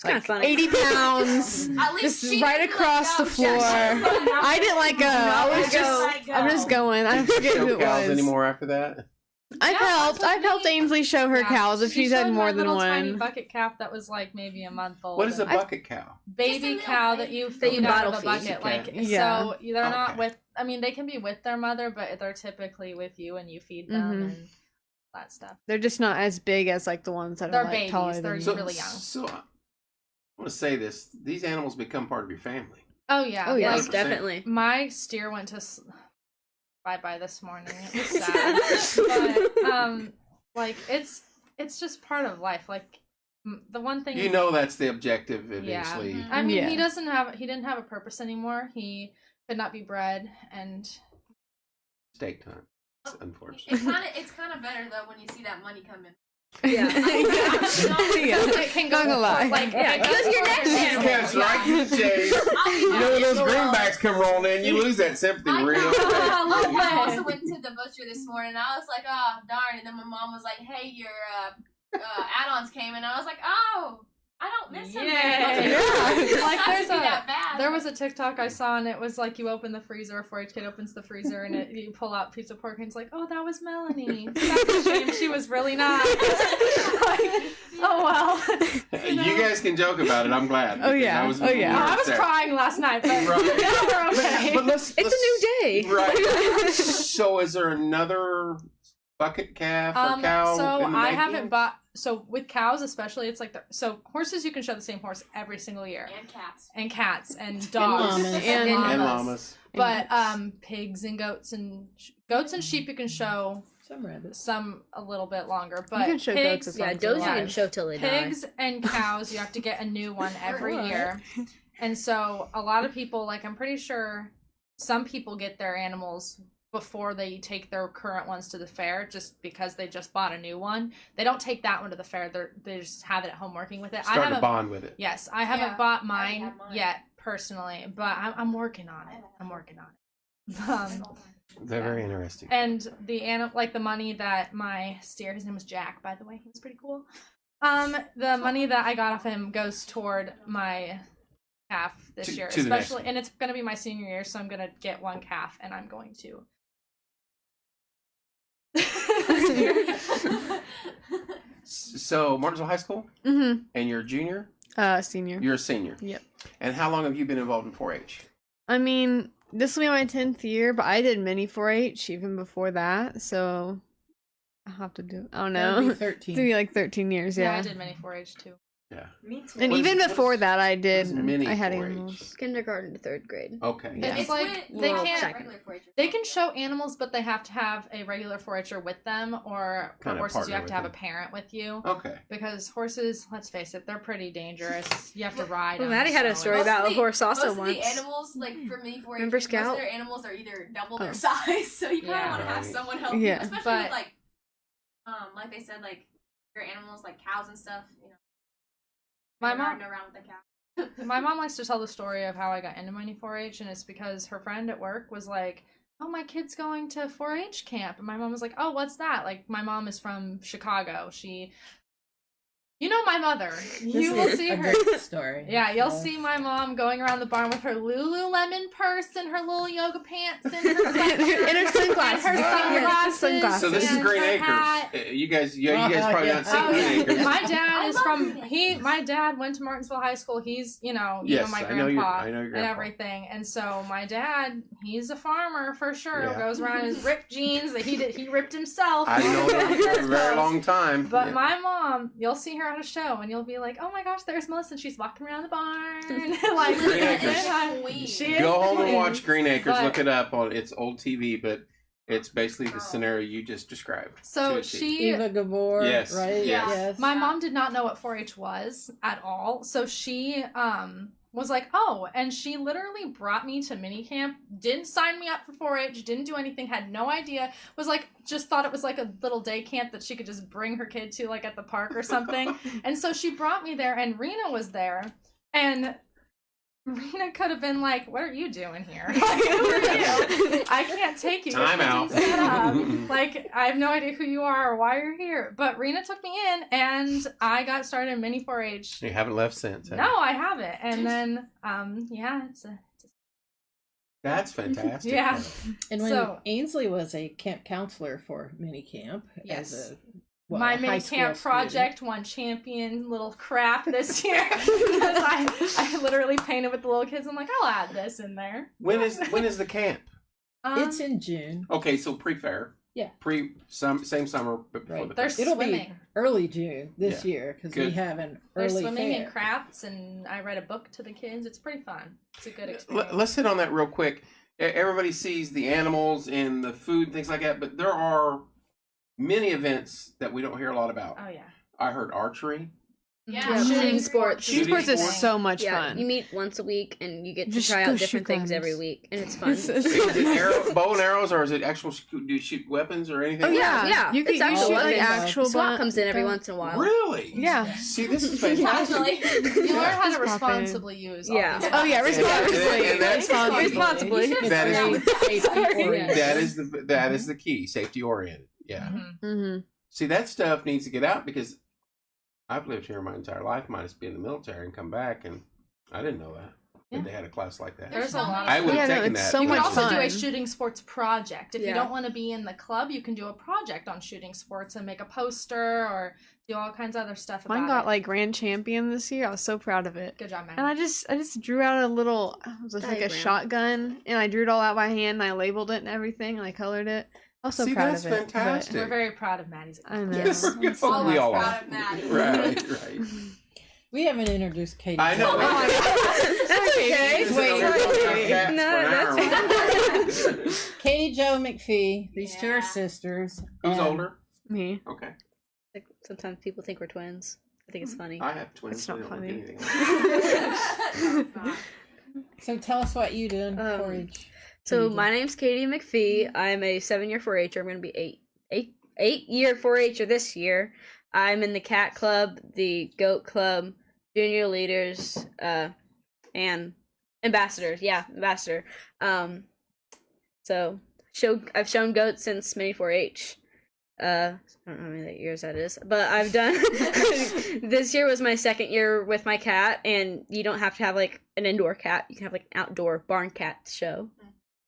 kinda funny. 80 pounds, At least just she right didn't across go. the floor. I didn't go. I was just, I'm just going. I Did you forget show who it cows was. anymore after that? I've helped. I've helped Ainsley show her Yeah, cows if she she's had showed more my than little tiny one. bucket calf that was maybe a month old. What is a and bucket cow? baby little cow that baby. you That you feed out of bottle a feed. bucket? Okay. Yeah. So they're not Okay. with. I mean, they can be with their mother, but they're typically with you and you feed them Mhm. and that stuff. They're just not as big as the ones that They're are babies, taller they're than So- you. really young. So I want to say this: these animals become part of your family. Oh yeah. Oh, yeah. Yes, 100%. definitely. My steer went to bye this morning. It was sad, but it's just part of life. The one thing You know that's the objective Yeah. eventually. Mhm. I mean, Yeah. he didn't have a purpose anymore. He could not be bred, and Steak time. It's unfortunate. It's kind of better though when you see that money come in. Yeah. Yeah. it can go Not gonna lie. Yeah, because your next These animal. cats right to the chase. You know when those greenbacks come rolling in, you lose that sympathy I real know. quick. I also went to the butcher this morning. I was like, oh darn! And then my mom was like, hey, your add-ons came, and I was like, oh, I don't miss them. Yeah. Very much. Yeah. It's not There's to be that bad. There was a TikTok I saw, and it was like you open the freezer, a 4-H kid opens the freezer, and you pull out a piece of pork, and it's like, oh, that was Melanie. That's a shame she was really not. Like, oh, well. You guys can joke about it. I'm glad. Oh, yeah. I was, Oh, yeah. I was crying last night, but Right. we're okay. But It's a new day. Right. So is there another bucket calf or cow? So in the I making? haven't bought. So with cows, especially, it's like so horses. You can show the same horse every single year, And cats. and dogs llamas. And And llamas. But pigs and goats and sheep you can show Some rabbits. some a little bit longer. But You can show goats pigs, as Yeah, long as those you you want. can show till they die. pigs and cows, you have to get a new one every year. And so a lot of people, like I'm pretty sure, some people get their animals before they take their current ones to the fair, just because they just bought a new one. They don't take that one to the fair. They just have it at home working with it. Starting to bond with it. Yes, I haven't Yeah, bought I mine have mine. yet personally, but I'm working on it. I'm working on it. They're very interesting. And the money that my steer, his name was Jack, by the way, he was pretty cool. The money that I got off him goes toward my calf this year, to the next especially, and it's gonna be my senior year, so I'm gonna get one calf, and I'm going to. So Martinsville High School, Mm-hmm. and you're a junior. Senior. You're a senior. Yep. And how long have you been involved in 4-H? I mean, this will be my 10th year, but I did mini 4-H even before that, so I'll have to do. I don't know. That'd be It's 13. gonna be like 13 years, Yeah, I yeah. did many 4-H too. Yeah. Me too. And What even is- before that, I what did. is mini I had 4-H? animals. Kindergarten to 3rd grade. Okay. Yeah. It's like they Well, can't. second. They can show animals, but they have to have a regular 4-H'er with them, or for Kinda horses, partner you have with to have them. a parent with you. Okay. Because horses, let's face it, they're pretty dangerous. You have to ride Well, them. Maddie had a so story it's- about a horse also most of once. the animals, like for me, for Remember most Scout? of their animals are either double Oh. their size, so you kind of Yeah. want to have Right. someone help Yeah. you, especially But- with like they said, like your animals, like cows and stuff. You know, My you're mom, riding around with the cow. my mom likes to tell the story of how I got into mini 4-H, and it's because her friend at work was like, "Oh, my kid's going to 4-H camp," and my mom was like, "Oh, what's that?" Like, my mom is from Chicago. You know my mother. You will see a her. great story. Yeah, you'll see my mom going around the barn with her Lululemon purse and her little yoga pants and her sweatshirt And her sunglasses. and her Yes, sunglasses. sunglasses. So this is and Green her Acres. hat. You guys probably yeah. not seen Oh, Green yeah. Acres. My dad I is love from Green Acres. my dad went to Martinsville High School. He's Yes, my I know your grandpa grandpa. and everything. And so my dad, he's a farmer for sure. Yeah. Goes around in his ripped jeans that he ripped himself. I know them for a very long time. But Yeah. my mom, you'll see her at a show, and you'll be like, "Oh my gosh, there's Melissa! And she's walking around the barn, like Green Acres. she is Go the home and queen. watch Green Acres. But- Look it up on it's old TV, but it's basically the scenario you just described. So To a T. she, Eva Gabor, Yes, right? yes. Yes. my mom did not know what 4-H was at all. So she was like, "Oh," and she literally brought me to mini camp. Didn't sign me up for 4-H. Didn't do anything. Had no idea. Was like, just thought it was like a little day camp that she could just bring her kid to, like at the park or something. And so she brought me there, and Rena was there, and Rena could have been like, "What are you doing here? Like, who are you? I can't take you. Your Time out. kitchen's set up. Like, I have no idea who you are or why you're here." But Rena took me in, and I got started in mini 4-H. You haven't left since. have you? No, I haven't. And then, yeah, That's fantastic. Yeah. And when So- Ainsley was a camp counselor for mini camp Yes. as a my high mini school camp student. project won champion little crap this year because I literally painted with the little kids. I'm like, I'll add this in there. When is the camp? It's in June. Okay, so pre-fair. Yeah. Same summer but before Right. the They're fair. It'll swimming. be early June this Yeah. year because Good. we have an They're early swimming fair. in crafts, and I read a book to the kids. It's pretty fun. It's a good experience. Let's hit on that real quick. Everybody sees the animals and the food, things like that, but there are many events that we don't hear a lot about. Oh yeah. I heard archery. Yeah, shooting sports. Shooting sports is so much Yeah, fun. you meet once a week and you get to Just try go out different shoot things every guns. week, and it's fun. Is it bow and arrows, or is it actual? Do you shoot weapons or anything? Oh like yeah, Yeah, You it's can actual shoot like weapons. actual SWAT gun- comes in every gun- once in a that? while. Really? Yeah. See, this is fantastic. You learn how to Just pop in. responsibly use. all Yeah. these Oh yeah, weapons. responsibly. And that's- responsibly. That is Safety-oriented. that is the key. Safety oriented. Yeah. Mhm. Mm-hmm. See, that stuff needs to get out because I've lived here my entire life, minus being in the military, and come back, and I didn't know that. if they had a class like that. There's a lot. I would have no, taken it's that. so You can much also do a fun. shooting sports project. If you Yeah. don't want to be in the club, you can do a project on shooting sports and make a poster or do all kinds of other stuff about Mine got it. like grand champion this year. I was so proud of it. Good job, man. And I just drew out a little, it was like a Diagram. shotgun, and I drew it all out by hand. And I labeled it and everything, and I colored it. I was so See, proud that's of it. but- fantastic. We're very proud of Maddie's. I know. Yes. There we go. Always We all proud are. of Maddie. Right. We haven't introduced Katie. I know. Oh my God. That's okay. Is it Wait, over talking about wait. cats No, for now, or- Katie Jo McPhee. These two Yeah. are sisters. Who's and older? Me. Okay. Like, sometimes people think we're twins. I think it's funny. I have twins. It's not they don't look funny. anything like So tell us what you do in Um, 4-H. So Katie. my name's Katie McPhee. I'm a 7-year 4-H'er. I'm gonna be 8-year 4-H'er this year. I'm in the Cat Club, the Goat Club, Junior Leaders, and Ambassadors. Yeah, Ambassador. So I've shown goats since mini 4-H. I don't know how many years that is, but I've done. This year was my second year with my cat, and you don't have to have like an indoor cat. You can have like an outdoor barn cat show.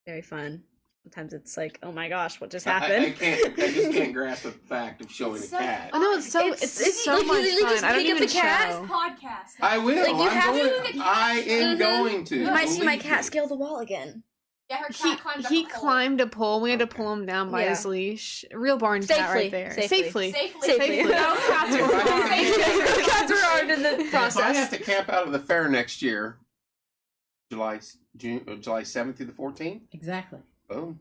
Very fun. Sometimes it's like, oh my gosh, what just happened? I just can't grasp the fact of showing a It's so cat. I know it's so It's so like you much literally fun. just I don't pick up even the cat. show. Podcast. I will. Like, you have I am Mhm. going to. You might see my Believe cat me. scale the wall again. Yeah, her cat climbed up He a pole. climbed a pole. We had to Okay. pull him down by Yeah. his leash. Real barn cat Safely. right there. Safely. Safely. No cats If were I harmed. have to- Cats were armed in the If I have process. to camp out of the fair next year, July 7th through the 14th, Exactly. boom,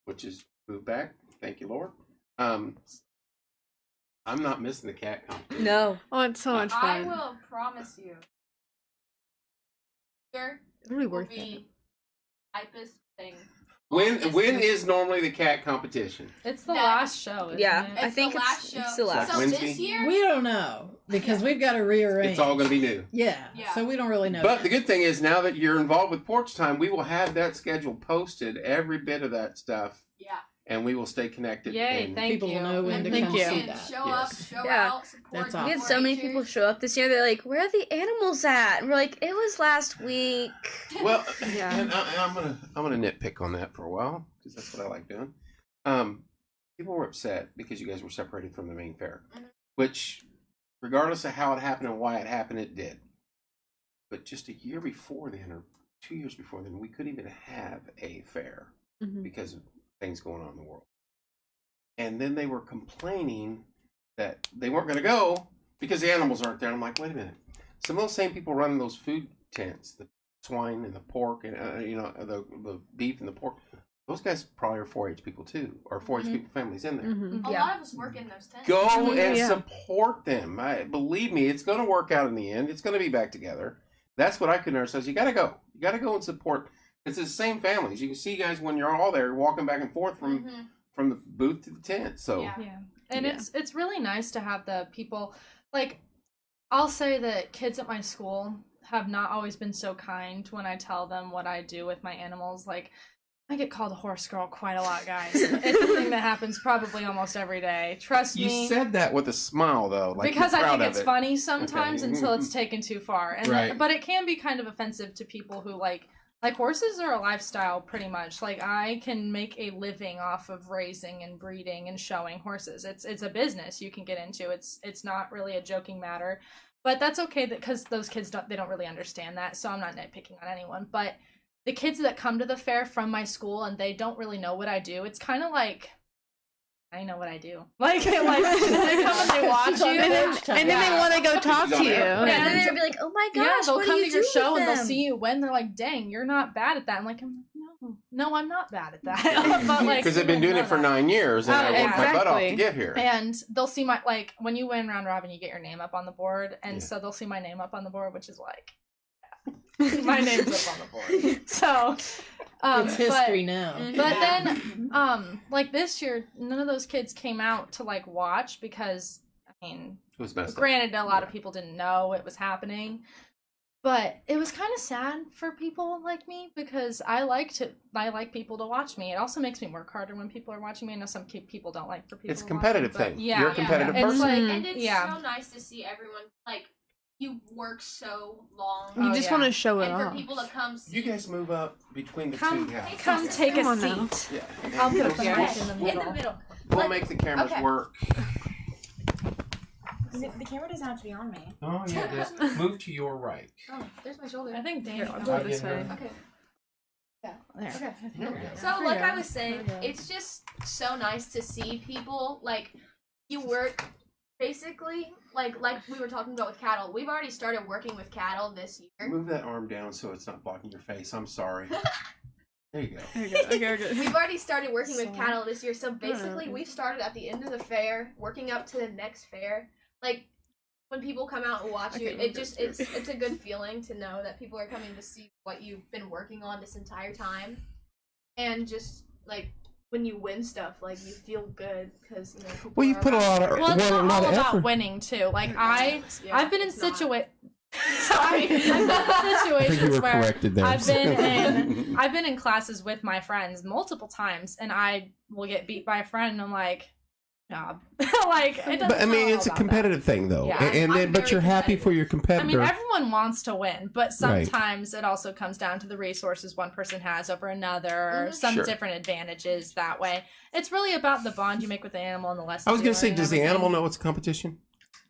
which is moved back. Thank you, Lord. I'm not missing the cat competition. No. Oh, it's so much I fun. will promise you. Here Really will worth it. be hypest thing. When is normally the cat competition? It's the That- last show, isn't Yeah. it? I It's think the last show. it's the last. So Wednesday? this year, We don't know because we've got to rearrange. It's all going to be new. Yeah. Yeah. So we don't really know. But the good thing is now that you're involved with Porch Time, we will have that schedule posted, every bit of that stuff, yeah. and we will stay connected. Yay, and thank people you. will know when And to Thank come you. see can that. show Yes. up, show Yeah. out, support. That's the awesome. We had so many 4-Hers. people show up this year. They're like, "Where are the animals at?" And we're like, "It was last week." Well, Yeah. and I'm gonna nitpick on that for a while because that's what I like doing. People were upset because you guys were separated from the main fair, which, regardless of how it happened and why it happened, it did. But just a year before then, or 2 years before then, we couldn't even have a fair Mhm. because of things going on in the world. And then they were complaining that they weren't going to go because the animals aren't there. I'm like, wait a minute. Some of those same people running those food tents, the swine and the pork and the beef and the pork, those guys probably are 4-H people too, or 4-H people families in there. Mhm. A Yeah. lot of us work in those tents. Go Mhm, and yeah. support them. Believe me, it's going to work out in the end. It's going to be back together. That's what I couldn't understand. You got to go. You got to go and support. It's the same families. You can see guys when you're all there walking back and forth Mhm. from the booth to the tent. So Yeah. Yeah. And Yeah. it's really nice to have the people, like, I'll say that kids at my school have not always been so kind when I tell them what I do with my animals. Like, I get called a horse girl quite a lot, guys. It's a thing that happens probably almost every day. Trust you me. said that with a smile, though, like Because you're I proud think of it's it. funny sometimes Okay. until it's taken too far. And Right. but it can be kind of offensive to people who like horses are a lifestyle pretty much. Like, I can make a living off of raising and breeding and showing horses. It's a business you can get into. It's not really a joking matter. But that's okay because those kids don't really understand that. So I'm not nitpicking on anyone, but the kids that come to the fair from my school and they don't really know what I do, it's kind of like, I know what I do. Like they come and they watch She's on you. the And then, Porch Time. and then they want to go talk She's to on you. air. And Yeah. then they'll be like, "Oh my Yeah, gosh, they'll what come do to you your do show with and they'll them?" see you win. They're like, "Dang, you're not bad at that." I'm like, no, I'm not bad at that. But like, Because they've been people doing it know for that. 9 years, and Oh, I worked my butt off to exactly. get here. And they'll see my, like, when you win round robin, you get your name up on the board, and Yeah. so they'll see my name up on the board, which is like, my name's up on the board. So, It's history now. But then, like this year, none of those kids came out to like watch because, I mean, It was messed up. granted, a lot of people didn't know it was happening, but it was kind of sad for people like me because I like people to watch me. It also makes me work harder when people are watching me. I know some people don't like for people. It's a to watch competitive me, but thing. yeah, You're a competitive it's person. like, And it's yeah. so nice to see everyone like you work so long. You just want to show it and for off. people to come see You guys move up between the Come- two houses. Come take a Come on now. seat. Yeah. I'll put a We'll- mic in the in middle. the middle. We'll make the cameras Okay. work. The camera doesn't have to be on me. Oh yeah, just move to your right. Oh, there's my shoulder. I think Dan. Here, I'll go this way. Okay. There. Okay. There we go. So, like I was saying, it's just so nice to see people like you work basically like we were talking about with cattle. We've already started working with cattle this year. Move that arm down so it's not blocking your face. I'm sorry. There you go. Okay. We've already started working with So- cattle this year. So basically, we've started at the end of the fair, working up to the next fair. Like when people come out and watch you, it just it's a good feeling to know that people are coming to see what you've been working on this entire time, and just like when you win stuff, like you feel good because you know. people Well, you are put a lot of Well, it's a not lot all of about effort. winning too. Like Yeah, I've been in it's not. Sorry, I've been in I think you situations were where corrected there. I've been in classes with my friends multiple times, and I will get beat by a friend, and I'm like, job. Like, it doesn't But I mean, all it's a about competitive thing, though, Yeah, and I'm but very you're happy for your that. I competitor. mean, everyone wants to win, but Right. sometimes it also comes down to the resources one person has over another, or some Sure. different advantages that way. It's really about the bond you make with the animal and the lessons. I was you going to say, learn and does the everything. animal know it's a competition?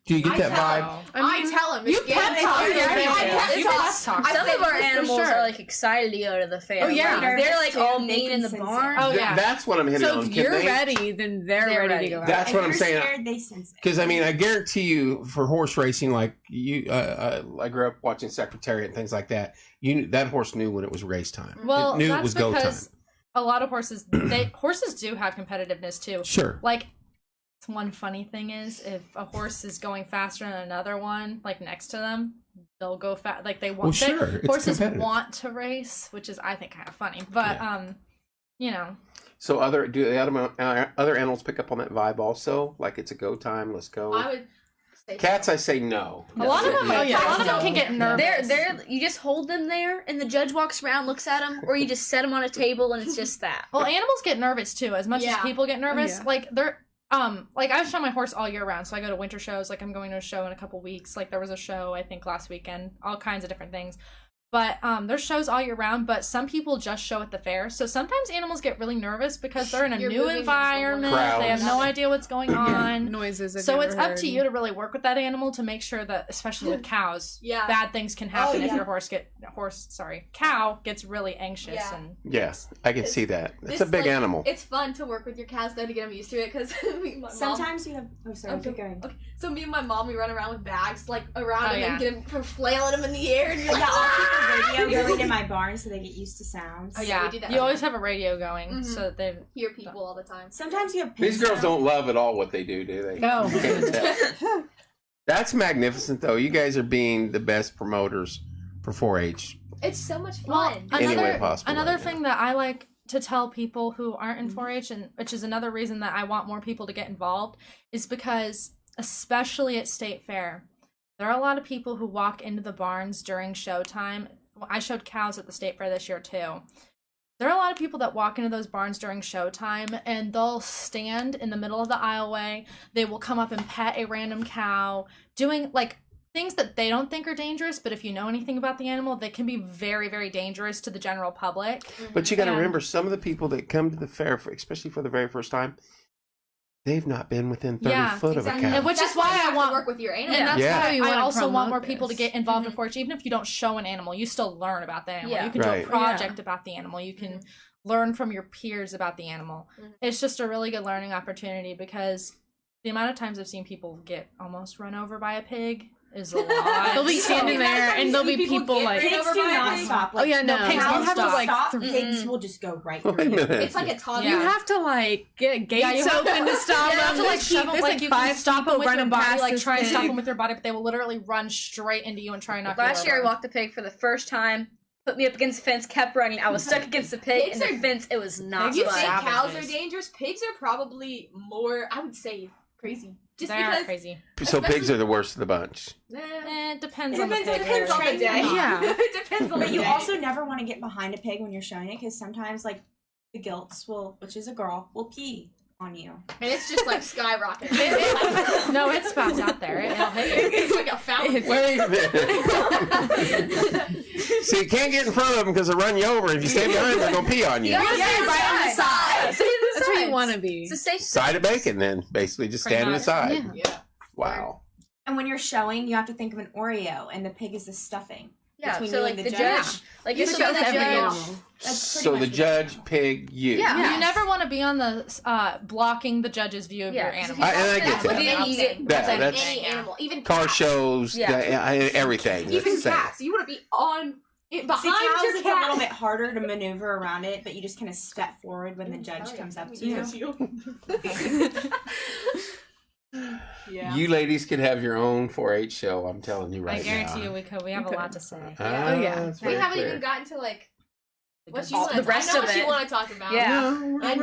Do you get I that tell vibe? him. I tell him. You It's pet game talk. day. Yeah, I you pet pet talk. talk. I Some say of our this for animals sure. are like excited to go to the fair. Oh, yeah. Like, they're like all They mean can in the sense barn. it. Oh, yeah. That's what I'm hitting So on. if Can you're they- ready, then they're They're ready to ready. go out. That's If what I'm you're saying. scared, they sense it. Because I mean, I guarantee you, for horse racing, like you, I grew up watching Secretariat and things like that. That horse knew when it was race time. Well, it knew that's it was go time. because a lot of horses horses do have competitiveness too. Sure. Like, one funny thing is if a horse is going faster than another one, like next to them, they'll go fast. Like they want. Well, sure, it's horses competitive. want to race, which is I think kind of funny. But you know, So do the other animals pick up on that vibe also? Like it's a go time. Let's go. I would say Cats, I say no. a lot of them. Yeah. A lot of them can get nervous. They're you just hold them there, and the judge walks around, looks at them, or you just set them on a table, and it's just that. Well, animals get nervous too, as much as Yeah. people get nervous. yeah. Like they're like I show my horse all year round, so I go to winter shows. Like I'm going to a show in a couple weeks. Like there was a show I think last weekend, all kinds of different things. But there's shows all year round, but some people just show at the fair. So sometimes animals get really nervous because they're in a You're new moving into environment. Crowds. They have no idea what's going on. Noises. have So you it's ever up heard? to you to really work with that animal to make sure that, especially with cows, Yeah. bad things can happen if yeah. your cow gets really anxious Yeah. and Yes, I can see that. It's a This, big like, animal. It's fun to work with your cows though to get them used to it because Sometimes you have. Oh, sorry. Okay. Keep going. Okay, so me and my mom, we run around with bags like around Oh, him yeah. and get him for flailing him in the air. And you're Yeah, like, I'll keep the radio "Ah!" going in my barn so they get used to sounds. oh Yeah, yeah, we do that you all always the have a radio going Mhm. so that they Hear people all the time. Sometimes you have. These girls don't love at all what they do they? No. You can't tell. That's magnificent, though. You guys are being the best promoters for 4-H. It's so much Well, fun. Any way possible another right thing that I like to tell people who aren't in 4-H, and which is another reason that I want more people to get involved, is because especially at State Fair, there are a lot of people who walk into the barns during showtime. Well, I showed cows at the State Fair this year too. There are a lot of people that walk into those barns during showtime and they'll stand in the middle of the aisleway. They will come up and pet a random cow, doing like things that they don't think are dangerous, but if you know anything about the animal, they can be very, very dangerous to the general public. But you got to And- remember, some of the people that come to the fair, especially for the very first time, they've not been within 30 Yeah, foot exactly. of a cow. And which That's is why you I have to want work with your animal. And that's Yeah. why You I wanna also want promote more people to this. get involved in 4-H. Even if you don't show an animal, you still learn about the animal. Yeah. You can do Right. a project about the animal. You can learn from your peers about the animal. Mhm. It's just a really good learning opportunity because the amount of times I've seen people get almost run over by a pig is a lot. They'll be standing there, and there'll be people like, ran Pigs over do by a not pig? stop. oh yeah, no, No, pigs cows don't have to stop. like. stop. th- Pigs will just go right through Wait a you. minute. It's like a toddler. You have to like get gates you have to- open to stop You have them. to like shove them, There's like you can 5 stop them people with your running body, past like this try and stop pig. them with your body, but they will literally run straight into you and try and knock you Last year I over. walked the pig for the first time, put me up against the fence, kept running. I was stuck against the pig Pigs and the are- fence. It was not You Pigs think are fun. cows are savages. dangerous? Pigs are probably more, I would say, crazy. Just They are because. crazy. So pigs are the worst of the bunch. It depends It on the depends on pig. the Depends on the Train day. them. Yeah. It depends on the But you day. also never want to get behind a pig when you're showing it because sometimes like the gilts will, which is a girl, will pee on you. And it's just like skyrocketing. No, it spouts out there. It's like a fountain. Wait a minute. See, you can't get in front of them because they'll run you over. If you stay behind them, they're going to pee on you. You gotta stay right on the side. That's where you want to be. It's a safe Side of bacon, then. Basically, just stand on the side. Yeah. Wow. And when you're showing, you have to think of an Oreo, and the pig is the stuffing. Yeah, between so you like and the judge, like you You should show be the every judge. animal. That's pretty So much the it. judge, pig, you. Yeah. You never want to be on the blocking the judge's view of your animal. And I get That's that. anything. Yeah, That's like that's- any animal, even Car cats. shows, everything. Even That's the same. cats. You want to be on behind See, cows, your it's cat. a little bit harder to maneuver around it, but you just kind of step forward when the judge comes up to you. Yeah. You ladies could have your own 4-H show. I'm telling you right I guarantee now. you we could. We have a lot to say. Ah, that's We very haven't clear. even gotten to like what you All- want. the rest I know of what you it. want to talk about. Yeah. I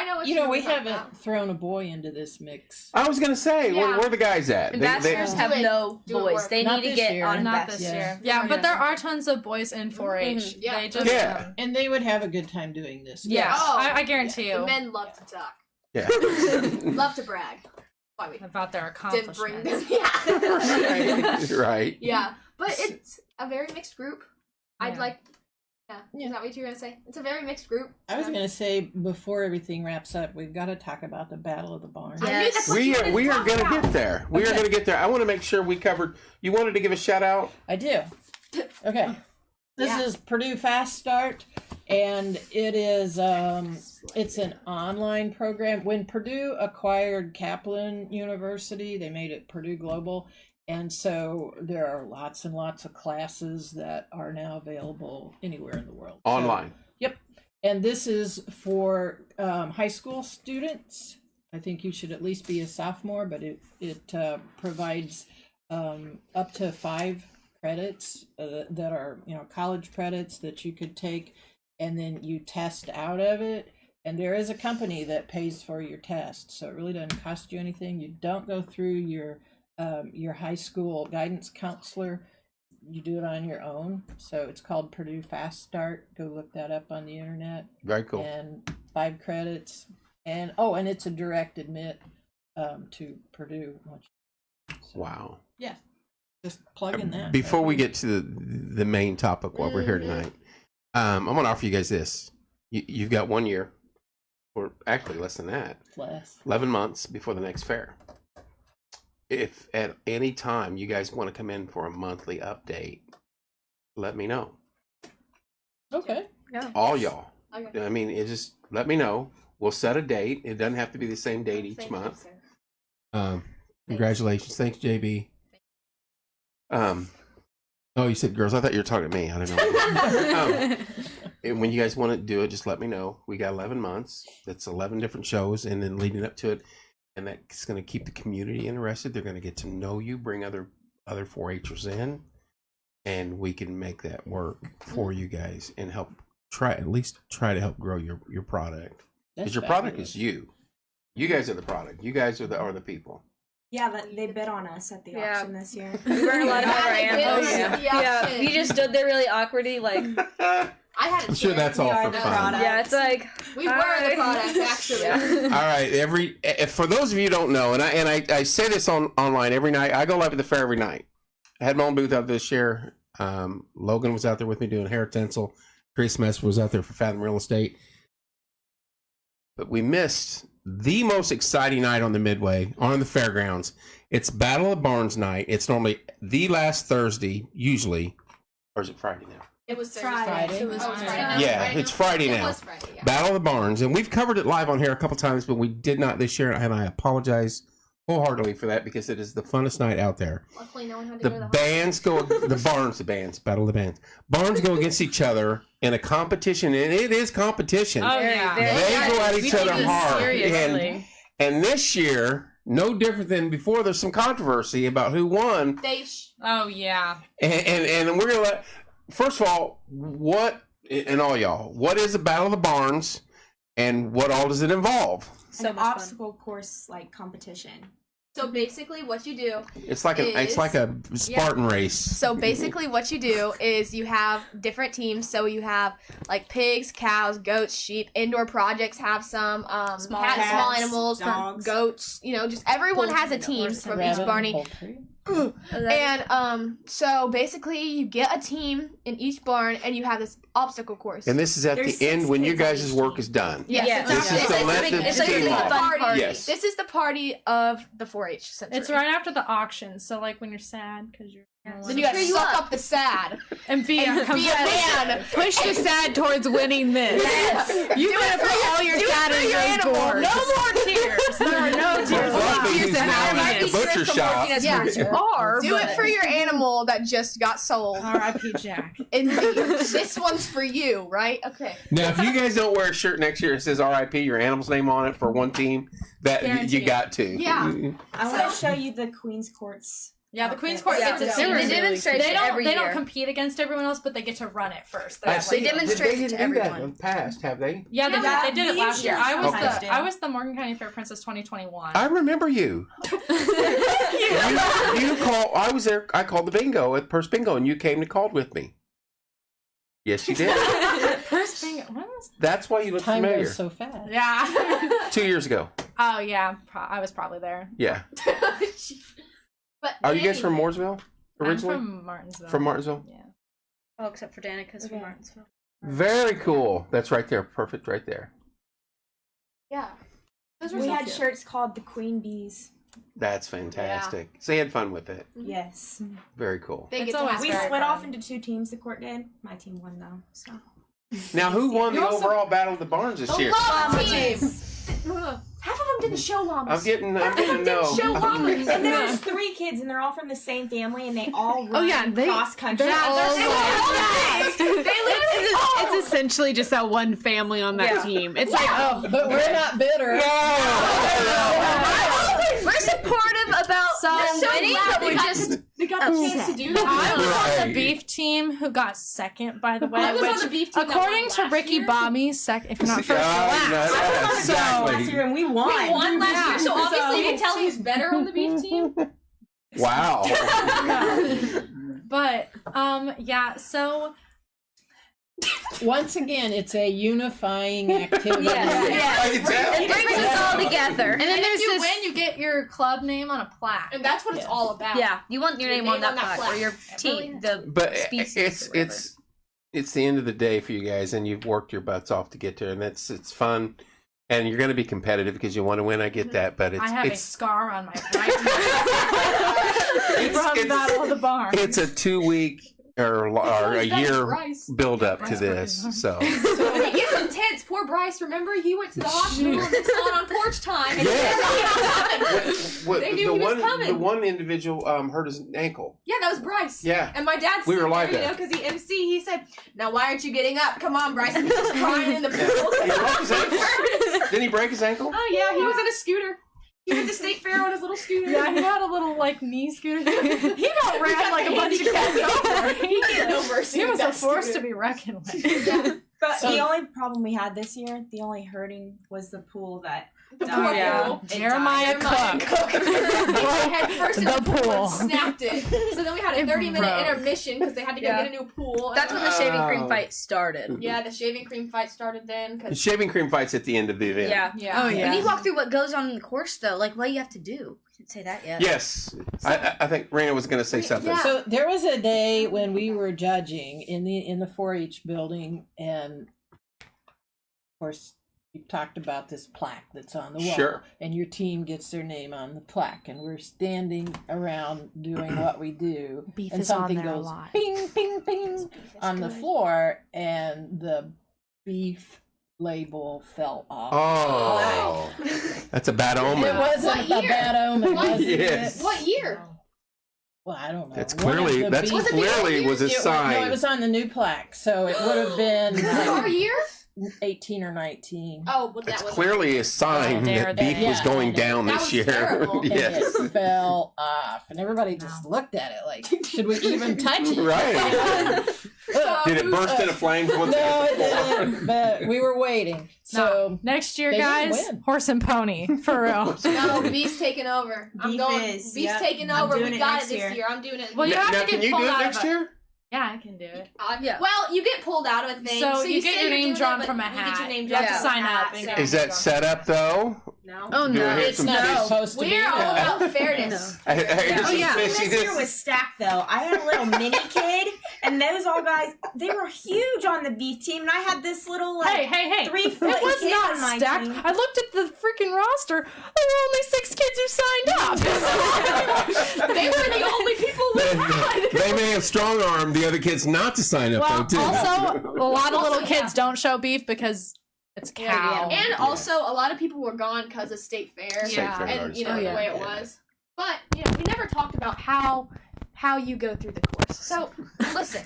know what You know, you we wanna talk haven't about. thrown a boy into this mix. I was going to say, Yeah. where the guys at? Ambassadors have no do it boys. work. They Not need to this get year. on Not this Yeah. year. Yeah, but there are tons of boys in 4-H. Mhm. Yeah. They just Yeah. And they would have a good time doing this. Yeah, Oh, I guarantee The you men love to talk. Yeah. Love to brag. Why we about their did bring accomplishments. them. Yeah. right. Right. Yeah. But it's a very mixed group. I'd Yeah. like. Yeah. Is that what you were gonna say? It's a very mixed group. I was going to say, before everything wraps up, we've got to talk about the Battle of the Barns. I knew Yes. that's what We you are, wanted we to are talk going to about. get there. We are going to get there. I want to make sure we covered. You wanted to give a shout out? I do. Okay. This Yeah. is Purdue Fast Start, and it is it's an online program. When Purdue acquired Kaplan University, they made it Purdue Global, and so there are lots and lots of classes that are now available anywhere in the world. So- Online. Yep. And this is for high school students. I think you should at least be a sophomore, but it provides up to 5 credits that are college credits that you could take, and then you test out of it. And there is a company that pays for your test, so it really doesn't cost you anything. You don't go through your high school guidance counselor. You do it on your own. So it's called Purdue Fast Start. Go look that up on the internet. Very cool. And 5 credits, and and it's a direct admit to Purdue. So, Wow. yeah, just plug in that. Before we get to the main topic while we're here tonight, I'm going to offer you guys this. You've got 1 year, or actually less than that, Less. 11 months before the next fair. If at any time you guys want to come in for a monthly update, let me know. Okay. All y'all. Okay. I mean, just let me know. We'll set a date. It doesn't have to be the same date each Thank you, month. sir. Congratulations. Thanks, JB. Oh, you said girls. I thought you were talking to me. I don't know. And when you guys want to do it, just let me know. We got 11 months. That's 11 different shows, and then leading up to it, and that's going to keep the community interested. They're going to get to know you, bring other 4-Hers in, and we can make that work for you guys and help try to help grow your product. Because your product is you. You guys are the product. You guys are the people. Yeah, they bid on us at the Yeah. auction this year. We burned a lot of Yeah, our they did. animals. Yeah. Yeah, you just stood there really awkwardly, like, I had a I'm sure chair. that's all We are for the fun. product. yeah, it's like We were the hi. product, actually. Yeah. All right, for those of you who don't know, and I say this online every night. I go live at the fair every night. I had my own booth out this year. Logan was out there with me doing hair tinsel. Chris Mess was out there for Fathom Real Estate. But we missed the most exciting night on the Midway, on the fairgrounds. It's Battle of Barns night. It's normally the last Thursday, usually. Or is it Friday now? It was Friday. It was Oh, Friday. Friday. Yeah, it's Friday It now. was Friday, yeah. Battle of the Barns, and we've covered it live on here a couple times, but we did not this year, and I apologize wholeheartedly for that because it is the funnest night out there. Luckily, no one had to go to The the bands go, Battle of the Bands. Barns go against each other in a competition, and it is competition. Oh Very, yeah. very They nice. go at We each take other this hard, seriously. and this year, no different than before. There's some controversy about who won, They Oh yeah. and we're gonna let. First of all, what and all y'all, what is the Battle of the Barns, and what all does it involve? So An much fun. obstacle course like competition. So basically, what you do. It's like a Spartan race. So basically, what you do is you have different teams. So you have like pigs, cows, goats, sheep. Indoor projects have some Small cats, cats, small animals, dogs. goats. You know, just everyone has a team from each Rabbit, Barney. poultry. And so basically, you get a team in each barn, and you have this obstacle course. And this is at There's the end 6 when your kids on guys' each work team. is done. Yes, This is to let the it's like team a off. fun party. Yes. This is the party of the 4-H century. It's right after the auction, so like when you're sad because you're. Then you gotta suck up the sad and be and a be a man. Push the sad towards winning this. You gotta put all your sad in those gourds. No more tears. There are no tears For allowed. Fluffy, who's now at the butcher shop. Yeah, do it for your animal that just got sold. R.I.P. Jack. Indeed. This one's for you, right? Okay. Now, if you guys don't wear a shirt next year that says RIP, your animal's name on it for one team, that you Guaranteed. got to. Yeah. I want to show you the Queen's Courts. Yeah, the Queen's Court Yeah, gets a they team. demonstrate They it don't. every They don't year. compete against everyone else, but they get to run it first. I They're see. like- demonstrate They it to didn't do that everyone. in the past, have they? Yeah, they did it we last year. usually I was sometimes do. I was the Morgan County Fair Princess 2021. I remember you. you call. I was there. I called the bingo at Purse Bingo, and you came and called with me. Yes, you did. First thing, what was? That's why you look Time familiar. goes so fast. Yeah. 2 years ago. Oh yeah, I was probably there. Yeah. But Are you guys from Mooresville originally? I'm from Martinsville. From Martinsville? Yeah. Oh, except for Danica's from Okay. Martinsville. Very cool. That's right there. Perfect right there. Yeah. Those were We so had cute. shirts called the Queen Bees. That's fantastic. So you had fun with it. Yes. Very cool. They It's get to always have We very split fun. off into 2 teams, the court did. My team won though. So Now, who won the You also- overall Battle of the Barns this the year? llama teams. Half of them didn't show llamas. I'm getting to Didn't know. show llamas. and there's 3 kids and they're all from the same family and they all run yeah, they- cross country. they're all They It's essentially just that one family on that team. It's like, oh, But we're not bitter. We're supportive about winning, but we're just They got the chance to do that. I was on Right. the beef team who got second, by the way. I was on which, the beef team that according won to last Ricky year. Bobby, second. If you're not first, you're Yeah, last. no, Last exactly. year and we won. We won last year, so obviously you So- can tell who's better on the beef team. Wow. But yeah. So Once again, it's a unifying activity. I can tell. it brings us all together. and then And if you win, you get your club name on a plaque. And that's what it's all about. yeah, you want your Your name on name that on that plaque or your plaque. team, the But species. or whatever. it's the end of the day for you guys, and you've worked your butts off to get there, and it's fun, and you're going to be competitive because you want to win. I get that, but I have a it's scar on my right from it's, Battle of the Barn. it's a 2-week or a year Bryce. build up to Bryce this. Bryce. So It's intense. Poor Bryce. Remember, he went to the hospital and they saw it on porch time. And what, They knew he was coming. the one individual hurt his ankle. Yeah, that was Bryce. Yeah. And my dad We were said, live you there. know, because he MC, he said, "Now why aren't you getting up? Come on, Bryce." And he was crying in the pool. He broke his ankle? Didn't he break his ankle? Oh yeah, he was in a scooter. He went to State Fair on his little scooter. Yeah, he had a little like knee scooter. He got ran like a bunch of cats over. He had no mercy. He with was a that force scooter. to be reckoned with. But the only problem we had this year, the only hurting was the pool that The died. pool. Yeah. It Jeremiah died. Cook. They had first in The the pool pool. and snapped it. So then we had a 30-minute broke. intermission because they had to go Yeah. get a new pool. That's when the shaving cream Oh. fight started. Yeah, the shaving cream fight started then. The 'cause- shaving cream fight's at the end of the event. Yeah. yeah. oh We yeah. need to walk through what goes on in the course, though. Like, what do you have to do? We didn't say that yet. Yes. I think Rena was going to say something. Yeah. So there was a day when we were judging in the 4-H building, and of course you've talked about this plaque that's on the wall, Sure. and your team gets their name on the plaque, and we're standing around doing what we do, Beef and is on something there a goes lot. ping, ping, ping on the floor, and the beef label fell off. Oh. That's a bad It omen. wasn't What a year? bad omen, What- wasn't Yes. it? What year? Well, I don't know. That's One of clearly the that's beef- clearly was a No, it sign. was on the new plaque, so it would have been Our like year? 18 or 19. Oh, but It's that was clearly a sign Oh, there that they beef was are. going Yeah, down that this was year. terrible. And Yes. it fell off, and everybody just looked at it like, should we even touch it? Right. So Did it burst into flames once No, it it hit the floor? didn't. But we were waiting. So No, next year, they didn't guys, win. horse and pony for real. No, Beef's taking over. I'm Beef going. is, Beef's yep. taking I'm over. doing We it got next it this year. year. I'm doing it. Well, you have Now, to can get you do pulled it out next of a- year? Yeah, I can do it. Yeah. Well, you get pulled out of a thing. So you say get your you're name doing drawn it, from a but you get hat. your name You have drawn to from a sign hat, up and so- get Is that set up though? No. Oh Do I no. hear it's some not fish? supposed to be. We're all no. about fairness. I hear Oh, some yeah. This year fishiness. was stacked though. I had a little mini kid, and those all guys, they were huge on the beef team, and I had this little like Hey! 3 foot It was kid not on my stacked. team. I looked at the freaking roster. There were only 6 kids who signed up. They were the only people we had. They may have strong armed the other kids not to sign up Well, though too. also, a lot of little Also, kids don't show beef because it's cow. And also, a lot of people were gone because of state fair. State fair And already you know started. the way it was. But you know, we never talked about how you go through the course. So listen,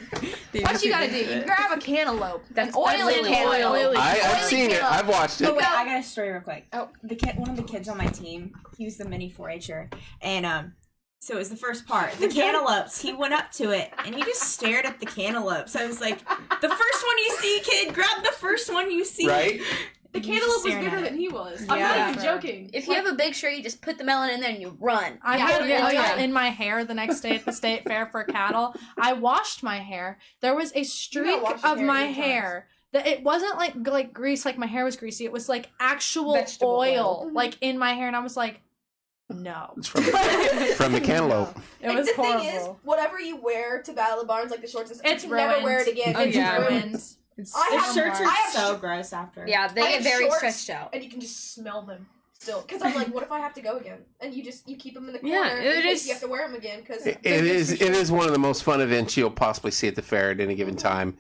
what you gotta do? You grab a cantaloupe, That's an oily oily cantaloupe. I've Oily seen it. cantaloupe. I've watched it. Oh wait, I got a story real quick. Oh. The kid, one of the kids on my team, he was the mini 4-H'er, and so it was the first part. The cantaloupes. He went up to it and he just stared at the cantaloupes. I was like, "The first one you see, kid, grab the first one you see." Right? The And he's cantaloupe was staring bigger at than it. he was. Yeah. I'm not even joking. If you have a big shirt, you just put the melon in there and you run. I Yeah, had oh, yeah. in my hair the next day at the state fair for cattle. I washed my hair. There was a streak wash your of hair my 8 times. hair that it wasn't like grease, like my hair was greasy. It was like actual Vegetable oil, oil. like in my hair, and I was like, no. It's from the cantaloupe. It Like, was the horrible. thing is, whatever you wear to Battle of the Barns, like the shorts, It's you can never ruined. wear it again. Oh, It's yeah. ruined. It's, I The have- shirts I are have so sh- gross after. Yeah, they I get have very shorts, stretched out. and you can just smell them still. Because I'm like, what if I have to go again? And you keep them in the corner Yeah, in it case is- you have to wear them again. Because It is one of the most fun events you'll possibly see at the fair at any given time.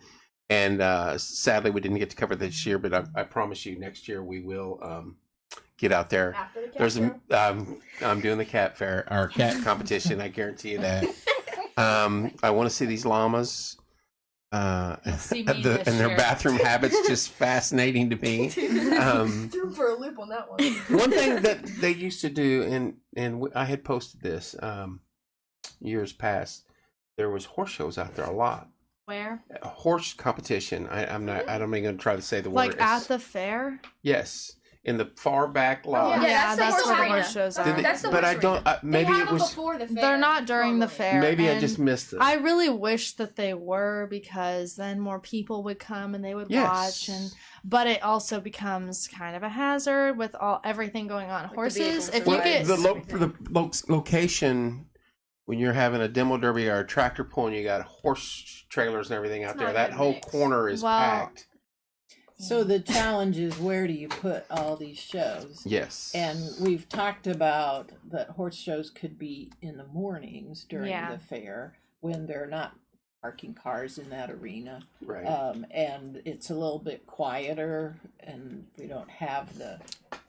And sadly, we didn't get to cover this year, but I promise you, next year we will get out there. after the There's capture. I'm doing the cat fair, our cat competition. I guarantee you that. I want to see these llamas. see me And this their year. bathroom habits just fascinating to me. Threw him for a loop on that one. One thing that they used to do, and I had posted this years past, there was horse shows out there a lot. Where? A horse competition. I'm not. I don't even going to try to say the word. Like at the fair? Yes, in the far back lot. Yeah, that's the where the horse horse shows Did are. they- That's the but I horse don't. Maybe they have it was. them before the fair. They're not during the normally. fair. Maybe I and just missed it. I really wish that they were because then more people would come and they would watch but it also becomes kind of a hazard with everything going on. the Horses, vehicles if or you Well, get the location when you're having a demo derby or a tractor pull and you got horse trailers and everything out It's there, not a that good whole mix. corner is Well, packed. So the challenge is, where do you put all these shows? Yes. And we've talked about that horse shows could be in the mornings during Yeah. the fair when they're not parking cars in that arena. right. And it's a little bit quieter and we don't have the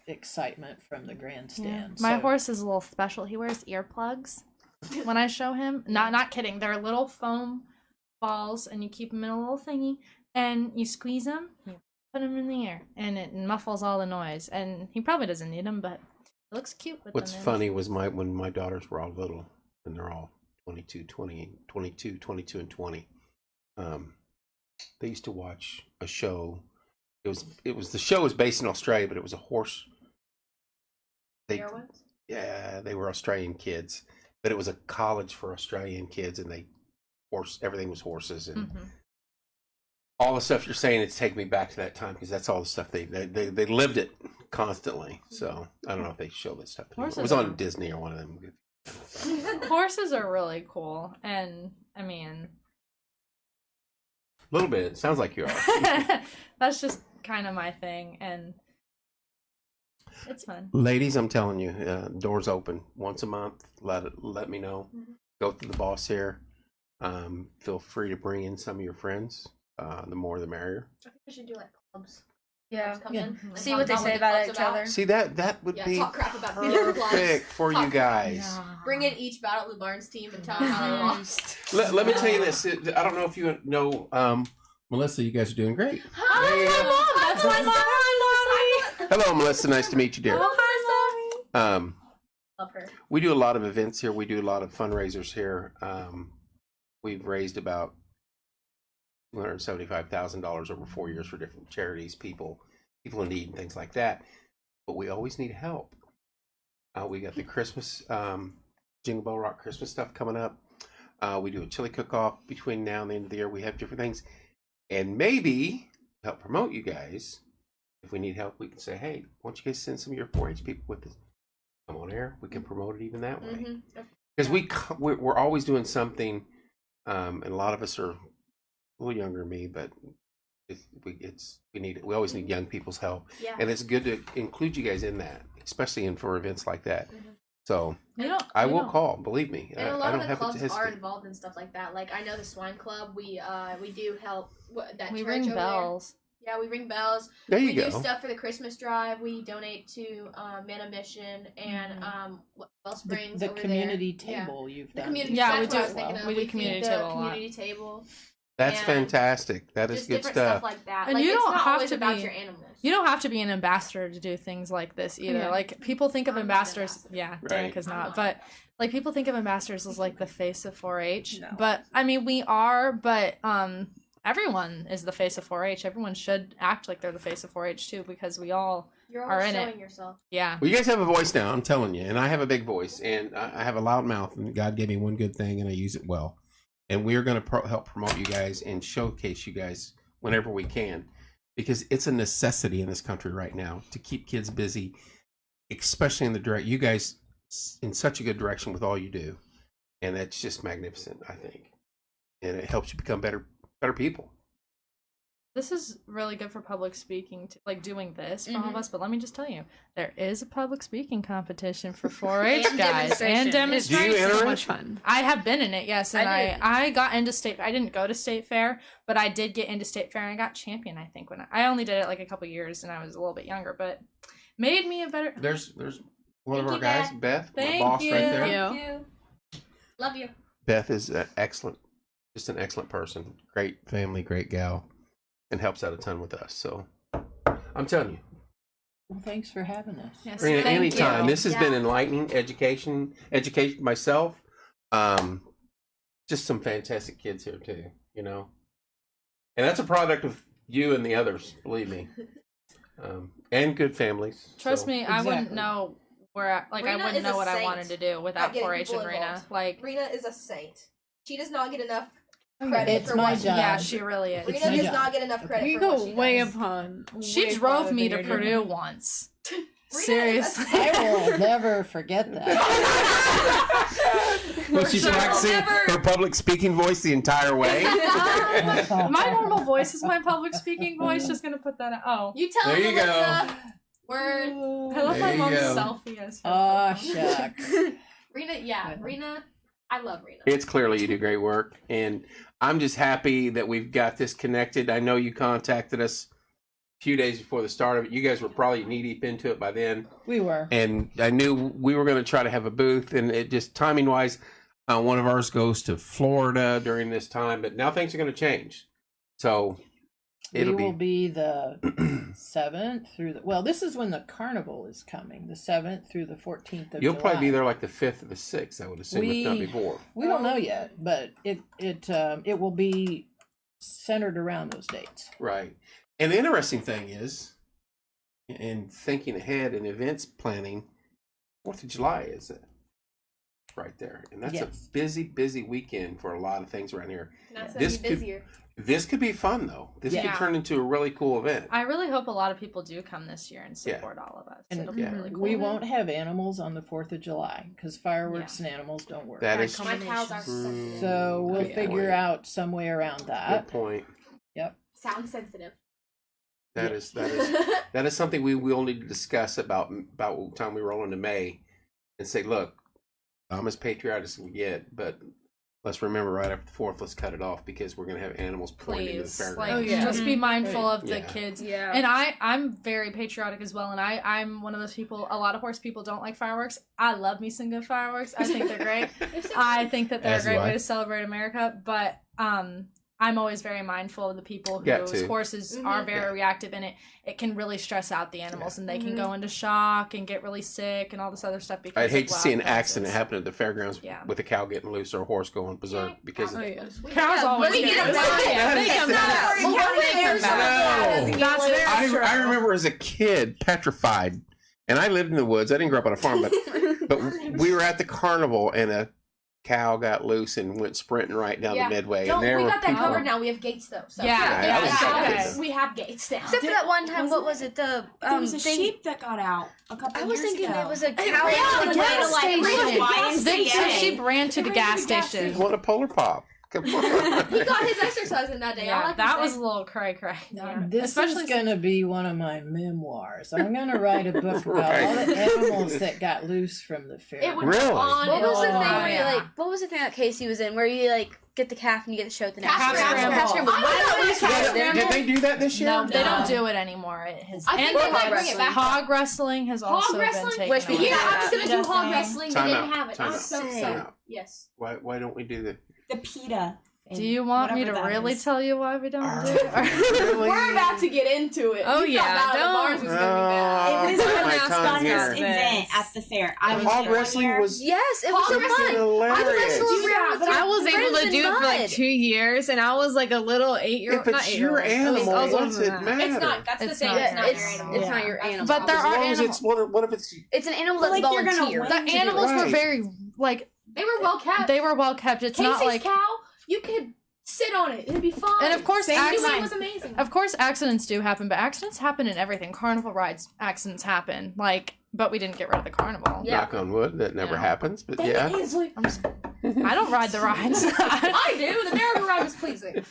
excitement from the grandstand. my So- horse is a little special. He wears earplugs when I show him. Not kidding. They're little foam balls, and you keep them in a little thingy, and you squeeze them, you put them in the air, and it muffles all the noise. And he probably doesn't need them, but it looks cute with What's them in. funny was when my daughters were all little, and they're all 22, 22, and 20. They used to watch a show. The show was based in Australia, but it was a horse. They were Australian kids, but it was a college for Australian kids, and everything was horses and Mhm. all the stuff you're saying. It's taking me back to that time because that's all the stuff they lived it constantly. So I don't know if they show that stuff anymore. It was Horses on are- Disney or one of them. Horses are really cool, and I mean, A little bit. It sounds like you are. that's just kind of my thing, and it's fun. Ladies, I'm telling you, doors open once a month. Let me know. Go through the boss here. Feel free to bring in some of your friends. The more, the merrier. I think we should do like clubs. Yeah. Come Yeah. in and See talk what they say the about clubs each other. See that would Yeah, be talk crap about the other clubs. perfect for you Talk- guys. Bring in each Battle of the Barns team and tell them how they lost. Let me tell you this. I don't know if you know, Melissa. You guys are doing great. That's my mom. Hello, Melissa. Nice to meet you, dear. Hi, Love her. We do a lot of events here. We do a lot of fundraisers here. We've raised about $275,000 over 4 years for different charities, people in need, and things like that. But we always need help. We got the Christmas Jingle Bell Rock Christmas stuff coming up. We do a chili cook-off between now and the end of the year. We have different things, and maybe help promote you guys. If we need help, we can say, "Hey, why don't you guys send some of your 4-H people with us? Come on air. We can promote it even that way." Because we're always doing something, and a lot of us are a little younger than me, but we need it. We always need young people's help, and it's good to include you guys in that, especially for events like that. So I will call. Believe me, And a I lot don't of the have clubs to are hesitate. involved in stuff like that. Like I know the Swine Club. We do help that We church ring over bells. There. Yeah, we ring bells. There you we go. do stuff for the Christmas drive. We donate to Man of Mission and Wellsprings The over community there. table you've The done. community. Yeah, that's we what I do- was thinking of. we do feed community the table a lot. community table. That's and fantastic. That is just good different stuff. like that. And like, you it's don't not have always to about be- your animals. You don't have to be an ambassador to do things like this either. Yeah. Like people think of I'm not an ambassadors. ambassador. Yeah, Right. Danica's I'm not, not. but like people think of ambassadors as like the face of 4-H. No. But I mean, we are. But everyone is the face of 4-H. Everyone should act like they're the face of 4-H too, because we all. You're are always in it. showing yourself. Yeah. Well, you guys have a voice now. I'm telling you, and I have a big voice, and I have a loud mouth, and God gave me one good thing, and I use it well. And we're going to help promote you guys and showcase you guys whenever we can, because it's a necessity in this country right now to keep kids busy, especially in the direct. You guys in such a good direction with all you do, and that's just magnificent, I think, and it helps you become better people. This is really good for public speaking, like doing this for all of us. But let me just tell you, there is a public speaking competition for 4-H And guys and demonstration. demonstration. Do you enter So it? much fun. I have been in it, yes, and I did. I got into state. I didn't go to state fair, but I did get into state fair, and I got champion. I think when I only did it like a couple years, and I was a little bit younger, but made me a better. There's one of Thank our you, guys, Beth. Beth, my Thank boss you. right there. Yeah. You. Love you. Beth is excellent, just an excellent person, great family, great gal, and helps out a ton with us. So I'm telling you, Well, thanks for having us. Yes, Rena, thank anytime. you. This has been enlightening, education myself. Just some fantastic kids here too, and that's a product of you and the others, believe me, and good families. Trust So, me, I wouldn't Exactly. know where. I Rena wouldn't is know a what I saint wanted to do without getting 4-H people and Rena. involved. Like, Rena is a saint. She does not get enough credit It's for my what she job. yeah, does. she really is. It's Rena my does job. not get enough credit We for what go she way does. upon. She way drove farther me than to you're Purdue doing. once. Seriously. Seriously. I will never forget that. was she practicing her public speaking voice the entire way? My normal voice is my public speaking voice. Just gonna put that out. Oh, You tell There you Melissa. Word. I love There my you mom's go. selfie as her Oh, profile. shucks. Rena, I love Rena. It's clearly you do great work, and I'm just happy that we've got this connected. I know you contacted us a few days before the start of it. You guys were probably knee deep into it by then, We were. and I knew we were going to try to have a booth, and it just timing wise, one of ours goes to Florida during this time, but now things are going to change, so it'll We will be be the 7th through the. Well, this is when the carnival is coming, the 7th through the 14th of you'll July. probably be there like the 5th or the 6th, I would assume, if not We- before. We don't know yet, but it will be centered around those dates. Right. And the interesting thing is, in thinking ahead in events planning, 4th of July is right there. And that's Yes. a busy weekend for a lot of things around here. That's This gonna be could- busier. This could be fun, though. This could Yeah. turn into a really cool event. I really hope a lot of people do come this year and Yeah. support all of us. And It'll be really cool. we won't have animals on the 4th of July because fireworks and animals don't work. That is My cows are true. sensitive. So we'll Good figure point. out some way around Good that. point. Sound sensitive. That is something we will need to discuss about the time we roll into May, and say, look, I'm as patriotic as we get, but let's remember right after the 4th, let's cut it off because we're going to have animals pouring into the Please, fairgrounds. like, Oh, yeah. just be mindful of the Yeah. kids. Yeah. And I'm very patriotic as well, and I'm one of those people. A lot of horse people don't like fireworks. I love me some good fireworks. I think they're great. I think that they're As a do great I. way to celebrate America. But I'm always very mindful of the people Got whose to. horses are very reactive, and it can really stress out the animals, and they can go into shock and get really sick and all this other stuff. Because I'd hate of to see an wild accident horses. happen at the fairgrounds with a cow getting loose or a horse going berserk because Oh, yeah. Cows always we get get really them sick. back. They come back. That's very true. I remember as a kid petrified, and I lived in the woods. I didn't grow up on a farm, but we were at the carnival, and a cow got loose and went sprinting right down the midway. No, and there we were got that people. covered now. We have gates though. So. Yeah, okay. We have gates now. Except for that one time, what was it? The There was a thing- sheep that got out a couple I was years thinking ago. it was a cow. ran that to was the like- gas like- station. The sheep ran to the gas station. You want a polar pop? Come on. He got his exercise in that day. I Yeah, like that to was say. a little cray. This Especially is going to be one of my memoirs. I'm going to write a book about Right. all the animals that got loose from the fair. It would Really? go on. What and was the thing on. where you like? What was the thing that Casey was in? Where you like get the calf and you get the show at the next Calf round? scramble. Calf scramble. I What know was this that? calf scramble. Did they do that this year? No, they don't No. do it anymore. It has, I think and they might bring it back. hog wrestling has also Hog been wrestling. taken Which we away. Yeah, I was Yeah. gonna do hog Time wrestling. They Time didn't out. have it. Time I'm out. so Time upset. out. Yes. Why don't we do that? the PETA. Do you want me to Whatever that really is. tell you why we don't do Really? We're about to get into it. Oh, You yeah, thought Battle of the don't- Bars was gonna be bad. Oh, It was bite the my tongue funnest here. event at the fair. I was Hog there wrestling one year. was Yes, it was so Hog fun. wrestling. I hilarious. wrestled around with I was able friends to in do it for like mud. 2 years, and I was like a little 8-year-old. If Not it's 8-year-old. your animal, I was what's older it than that. matter? It's not. That's the It's thing. not. It's not your It's animal. it's not your animal. But there As are long as animals. it's what if it's It's an animal But, that's like, you're gonna volunteer. win. The animals were Right. very like They were well kept. they were well kept. It's Casey's not like cow. You could sit on it. It'd be fine. And of course, Same accident- way was amazing. Of course, accidents do happen, but accidents happen in everything. Carnival rides, accidents happen. Like, but we didn't get rid of the carnival. Yeah. knock on wood, that never Yeah. happens, but yeah. I don't ride the rides. I do. The merry-go ride was pleasing.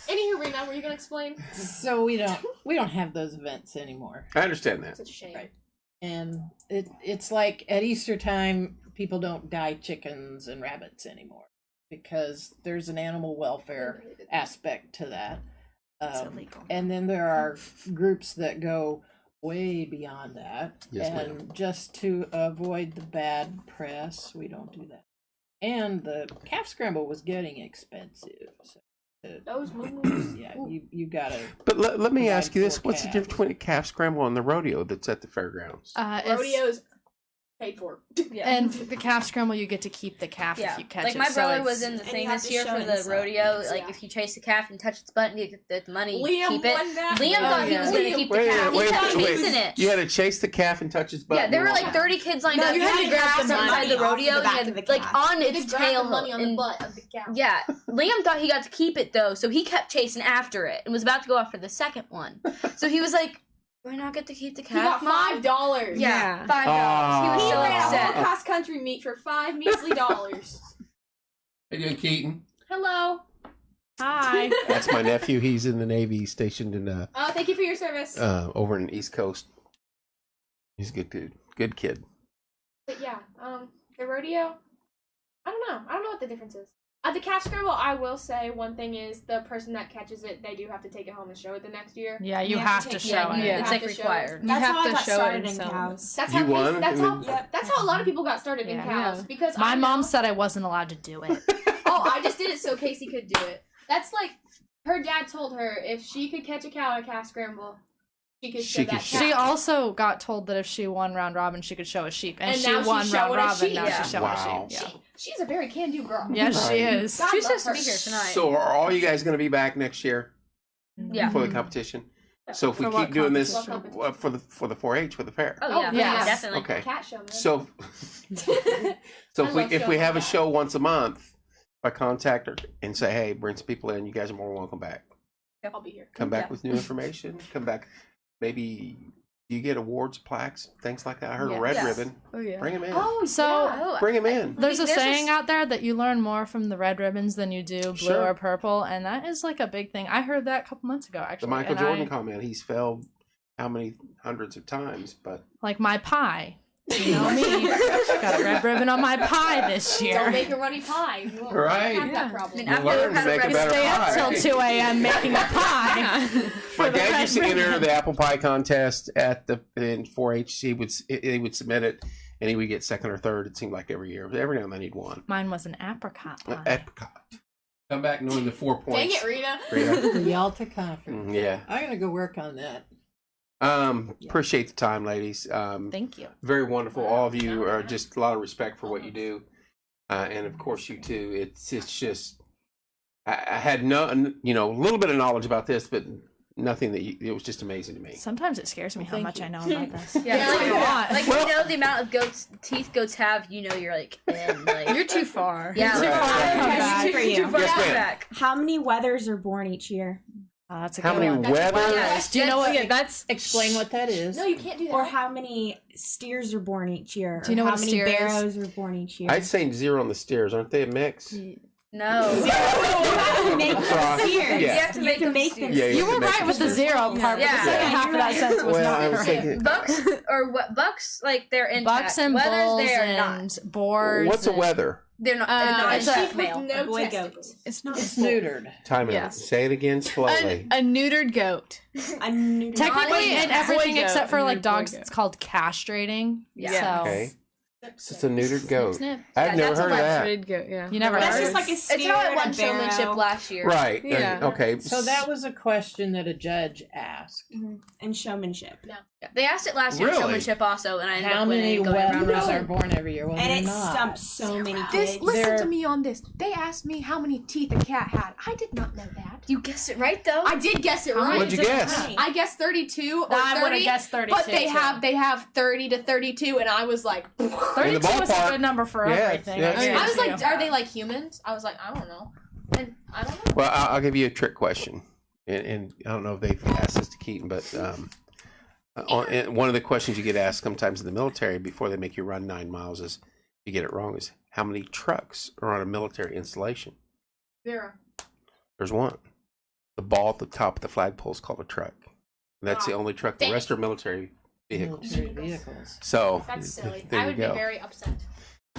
Anywho, Rena, were you gonna explain? So we don't have those events anymore. I understand that. Such a shame. Right. And it's like at Easter time, people don't dye chickens and rabbits anymore because there's an animal welfare aspect to that. It's illegal. And then there are groups that go way beyond that. Yes, and ma'am. just to avoid the bad press, we don't do that. And the calf scramble was getting expensive. So, Those moves. yeah, you gotta. But let me Provide ask you this: for what's the calves. difference between a calf scramble and the rodeo that's at the fairgrounds? Rodeos paid for. And the calf scramble, you get to keep the calf Yeah, if you catch like it. my so brother it's- was in the And thing you have this to year show for it the inside. rodeo. Like Yeah. if you chase the calf and touch its butt, you get the money. Liam keep it. won that. Liam thought he was going to Liam- keep the calf. He kept chasing it. You had to chase the calf and touch its butt. Yeah, there were and like walk. 30 kids lined No, up. you had to grab the inside money the off rodeo. the and back you had, of the like calf. on You its could grab tail. the money on the and- butt of the cow. Yeah, Liam thought he got to keep it though, so he kept chasing after it and was about to go after the second one. So he was like, "Do I not get to keep the He calf, got Mom?" $5. Yeah, Yeah. $5. He was He so ran a whole upset. cross country meet for $5 measly dollars. How you doing, Keaton? Hello. Hi. That's my nephew. He's in the Navy. He's stationed in Thank you for your service. over in the East Coast. He's a good dude. Good kid. But yeah, the rodeo. I don't know what the difference is. The calf scramble, I will say one thing is the person that catches it, they do have to take it home and show it the next year. Yeah, you You have have to to take- show Yeah, it. Yeah. it's have like to show required. You That's have how I to got show it started and in sell it. cows. That's You how won? that's And how then- that's how a lot of people got started in Yeah. cows Yeah. because My I mom know- said I wasn't allowed to do it. Oh, I just did it so Casey could do it. That's like her dad told her if she could catch a cow at a calf scramble, she could show She that could cow. She also got told that if she won round robin, she could show a sheep, and And she now she's won round showing a robin. sheep. Now Yeah. she's showing Wow. a sheep. Yeah. She's a very can-do girl. Yes, she Right. is. God She's love supposed to her. be here tonight. So are all you guys going to be back next year Yeah. for the competition? So if we For what keep doing this competition? for the 4-H for the fair. Oh yeah, Oh, yeah, yes. definitely. Okay. Cat show, man. So I if love we shows have a like that. show once a month, if I contact her and say, hey, bring some people in, you guys are more than welcome back. I'll be here. Come back Yeah. with new information. Come back. Maybe you get awards, plaques, things like that. I heard a Yeah. red Yes. ribbon. Oh yeah. Bring them in. Oh, So- yeah. Oh, Bring them in. There's a There's saying this- out there that you learn more from the red ribbons than you do blue Sure. or purple, and that is like a big thing. I heard that a couple months ago, The actually. Michael and Jordan I- comment. He's failed how many hundreds of times, but like my pie. You know me. Got a red ribbon on my pie this Don't year. make a runny pie. You won't Right. have Yeah. that problem. And You after learn we had to a make a red better Stay pie. up till 2 a.m. making a pie. my the dad red used to enter ribbon. the apple pie contest in 4-H. He would submit it, and he would get second or third. It seemed like every year. Every now and then he'd won. Mine was an apricot pie. Apricot. Come back knowing the 4 points. Dang it, Rita. Rita. The Yalta Conference. Yeah. I'm gonna go work on that. Appreciate the time, ladies. Thank you. Very wonderful. All of you are just a lot of respect for what you do, and of course you too. It's just I had a little bit of knowledge about this, but nothing that it was just amazing to me. Sometimes it scares me how Thank much you. I know about this. Yeah, It's like a lot. like you know the amount of teeth goats have. You know you're like in. Like You're too far. yeah, You're too like, far to come Right. back. For you. too far Yes, to come ma'am. back. How many weathers are born each year? That's a How good many one. weather? Yes, Do you know what? Yeah, that's Explain what that is. No, you can't do that. Or how many steers are born each year? Do you know or what how a many steer is? barrows are born each year? I'd say 0 on the stairs. Aren't they a mix? No. You have to make Sorry. them steers. Yeah. You have to make them steers. Yeah, You were make right with the 0 part, but Yeah. the second half of that sentence was Well, not I was correct. thinking, Bucks or what? Bucks like they're intact. Bucks and Weathers, bulls they are and not. boars. what's a and- weather? They're not. it's they're a- not male. No boy testicles. goat. it's not It's neutered. Time out. Yes. Say it again slowly. a neutered goat. A new Technically, Not in a everything boy goat, except for a like new boy dogs, goat. it's called castrating. Yeah. So Okay. It's just a neutered goat. snip. I've Yeah, never that's heard a of that. Neutered goat, yeah. You never That's heard just of like a it? It's steer how I and won a barrow. showmanship last year. Right. Yeah. Okay. So that was a question that a judge asked. And showmanship. They asked it last year. Really? Showmanship also, and I ended How up many winning. Going round weathers robin. are born every year? Well, And they're it not. stumped so many This, kids. listen They're- to me on this. They asked me how many teeth a cat had. I did not know that. You guessed it right though. I did guess it right. What'd you guess? I guessed 32 or I would 30. have guessed 32. But they have 30 to 32, and I was like, 32 is a ballpark. good number for Yeah, everything. yeah. agree I was with like, you. are they like humans? I was like, I don't know. And I don't know. Well, I'll give you a trick question, and I don't know if they've asked this to Keaton, but one of the questions you get asked sometimes in the military before they make you run 9 miles is, if you get it wrong, is how many trucks are on a military installation? 0. There's one. The ball at the top of the flagpole is called a truck. And that's the only truck. The rest are military vehicles. Military vehicles. So That's silly. there I you would go. be very upset.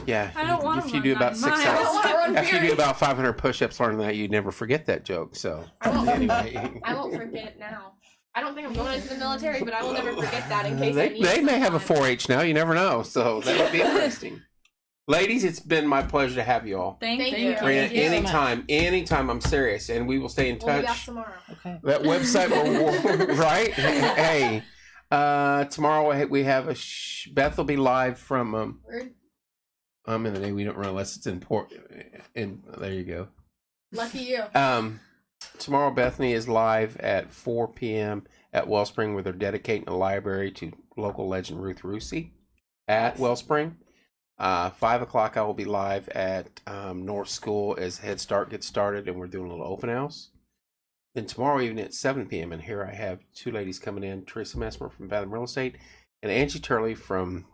Yeah, I don't wanna if you run do about 9 6 miles. I don't want to run after you do period. about 500 push-ups learning that, you'd never forget that joke. So anyway, I won't forget it now. I don't think I'm going into the military, but I will never forget that in case I need they may have a sometime. 4-H now. You never know. So that would be interesting. Ladies, it's been my pleasure to have you all. Thank you. Rena, Thank you so anytime, I'm serious, and we will stay in We'll be back touch. tomorrow. Okay. That website, right? Hey, tomorrow we have Beth will be live from in the day we don't run unless it's in port. And there you go. Lucky you. Tomorrow Bethany is live at 4 p.m. at Wellspring, where they're dedicating a library to local legend Ruth Rusey at Wellspring. 5 o'clock I will be live at North School as Head Start gets started, and we're doing a little open house. Then tomorrow evening at 7 p.m. and here I have 2 ladies coming in, Teresa Messmer from Fathom Real Estate and Angie Turley from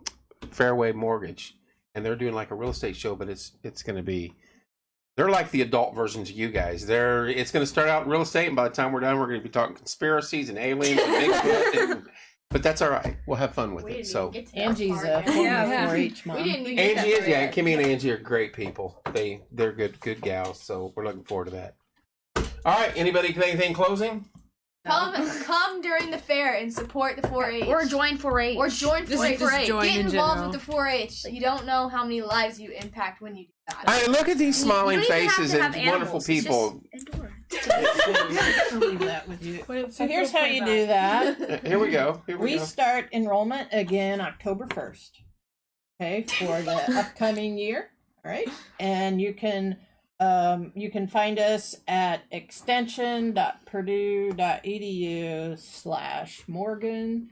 Fairway Mortgage, and they're doing like a real estate show, but it's going to be, they're like the adult versions of you guys. It's going to start out in real estate, and by the time we're done, we're going to be talking conspiracies and aliens and Bigfoot. But that's all right. We'll have fun with it. So Angie's a former Yeah. 4-H mom. We didn't even Angie get is, that yeah. far Kimmy and Angie are great people. They're good gals. So we're looking forward to that. All right. Anybody got anything closing? Come during the fair and support the 4-H. Or join 4-H. Or join Just 4-H. join Get in involved general. with the 4-H. You don't know how many lives you impact when you do that. I look at these smiling You don't even have faces to have and wonderful animals. It's people. just indoor. I'll leave that with you. So here's how you do that. Here we go. Here we We go. start enrollment again October 1st. Okay, for the upcoming year. All right. And you can find us at extension.purdue.edu/Morgan.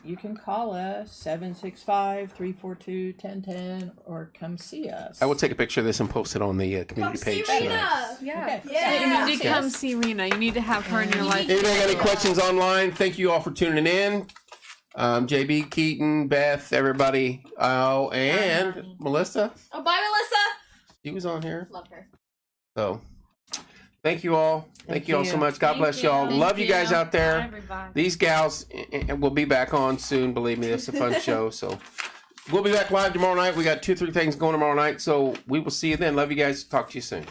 You can call us 765-342-1010 or come see us. I will take a picture of this and post it on the community page tonight. Yeah. Okay. You need to come see Rena. You need to have her in your life. Anybody got any questions online? Thank you all for tuning in. JB, Keaton, Beth, everybody. Oh, and Melissa. Oh, bye, Melissa. She was on here. Love her. So, thank you all. Thank you all so you. much. God bless y'all. Love you guys out there. Everybody. These gals will be back on soon. Believe me, it's a fun show. So, we'll be back live tomorrow night. We got 2-3 things going tomorrow night. So, we will see you then. Love you guys. Talk to you soon.